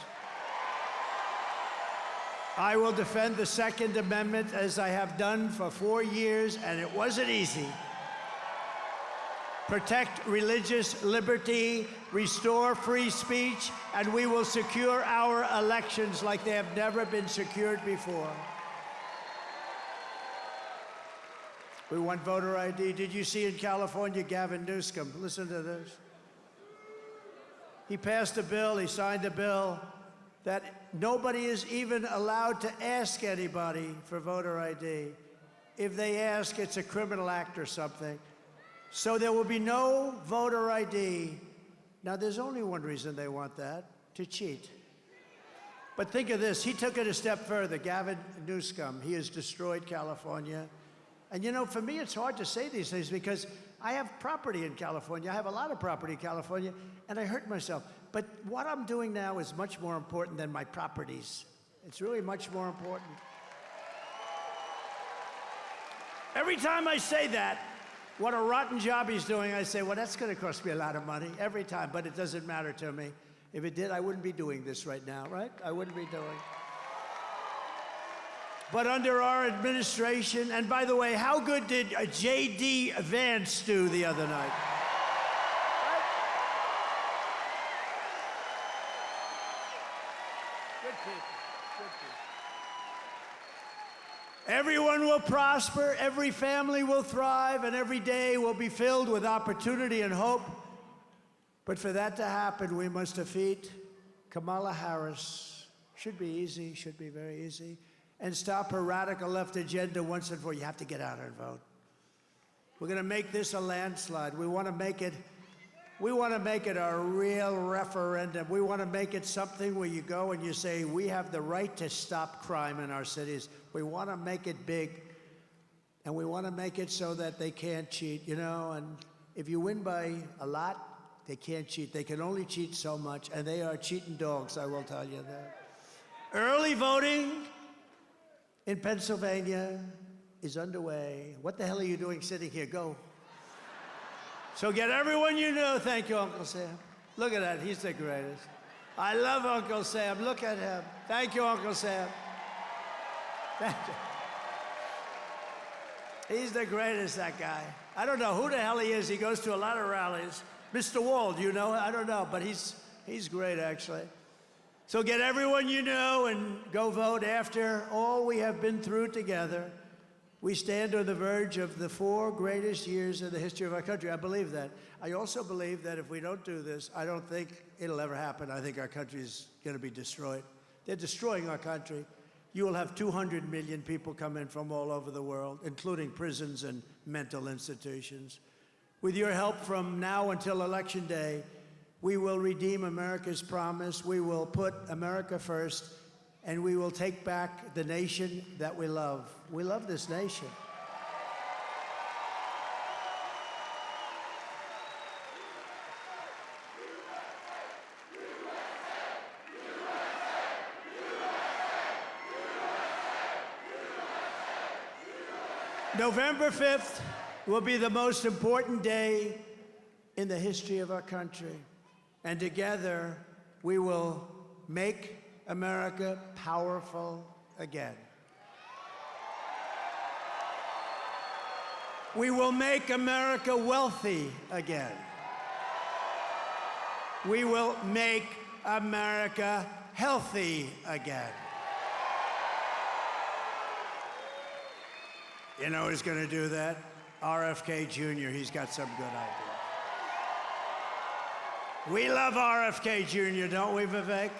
I will defend the Second Amendment as I have done for 4 years, and it wasn't easy. Protect religious liberty, restore free speech, and we will secure our elections like they have never been secured before. We want voter ID. Did you see in California, Gavin Newsom? Listen to this. He passed a bill, he signed a bill, that nobody is even allowed to ask anybody for voter ID. If they ask, it's a criminal act or something. So there will be no voter ID. Now, there's only one reason they want that, to cheat. But think of this, he took it a step further, Gavin Newsom. He has destroyed California. And you know, for me, it's hard to say these things because I have property in California. I have a lot of property in California, and I hurt myself. But what I'm doing now is much more important than my properties. It's really much more important. Every time I say that, what a rotten job he's doing, I say, well, that's going to cost me a lot of money every time, but it doesn't matter to me. If it did, I wouldn't be doing this right now, right? I wouldn't be doing. But under our administration, and by the way, how good did J.D. Vance do the other night? Everyone will prosper, every family will thrive, and every day will be filled with opportunity and hope. But for that to happen, we must defeat Kamala Harris. Should be easy, should be very easy. And stop her radical left agenda once and for all. You have to get out and vote. We're going to make this a landslide. We want to make it a real referendum. We want to make it something where you go and you say, we have the right to stop crime in our cities. We want to make it big, and we want to make it so that they can't cheat, you know, and if you win by a lot, they can't cheat. They can only cheat so much, and they are cheating dogs, I will tell you that. Early voting in Pennsylvania is underway. What the hell are you doing sitting here? Go. So get everyone you know. Thank you, Uncle Sam. Look at that. He's the greatest. I love Uncle Sam. Look at him. Thank you, Uncle Sam. Thank you. He's the greatest, that guy. I don't know who the hell he is. He goes to a lot of rallies. Mr. Wall, you know? I don't know, but he's great, actually. So get everyone you know and go vote. After all we have been through together, we stand on the verge of the 4 greatest years in the history of our country. I believe that. I also believe that if we don't do this, I don't think it'll ever happen. I think our country's going to be destroyed. They're destroying our country. You will have 200 million people come in from all over the world, including prisons and mental institutions. With your help from now until Election Day, we will redeem America's promise. We will put America first, and we will take back the nation that we love. We love this nation. November 5th will be the most important day in the history of our country. And together, we will make America powerful again. We will make America wealthy again. We will make America healthy again. You know who's going to do that? RFK Jr. He's got some good ideas. We love RFK Jr., don't we, Vivek?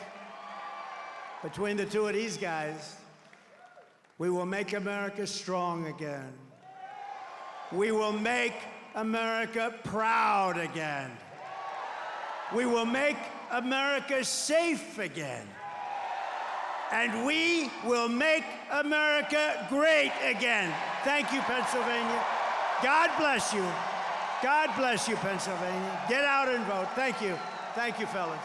Between the two of these guys, we will make America strong again. We will make America proud again. We will make America safe again. And we will make America great again. Thank you, Pennsylvania. God bless you. God bless you, Pennsylvania. Get out and vote. Thank you. Thank you, fellas.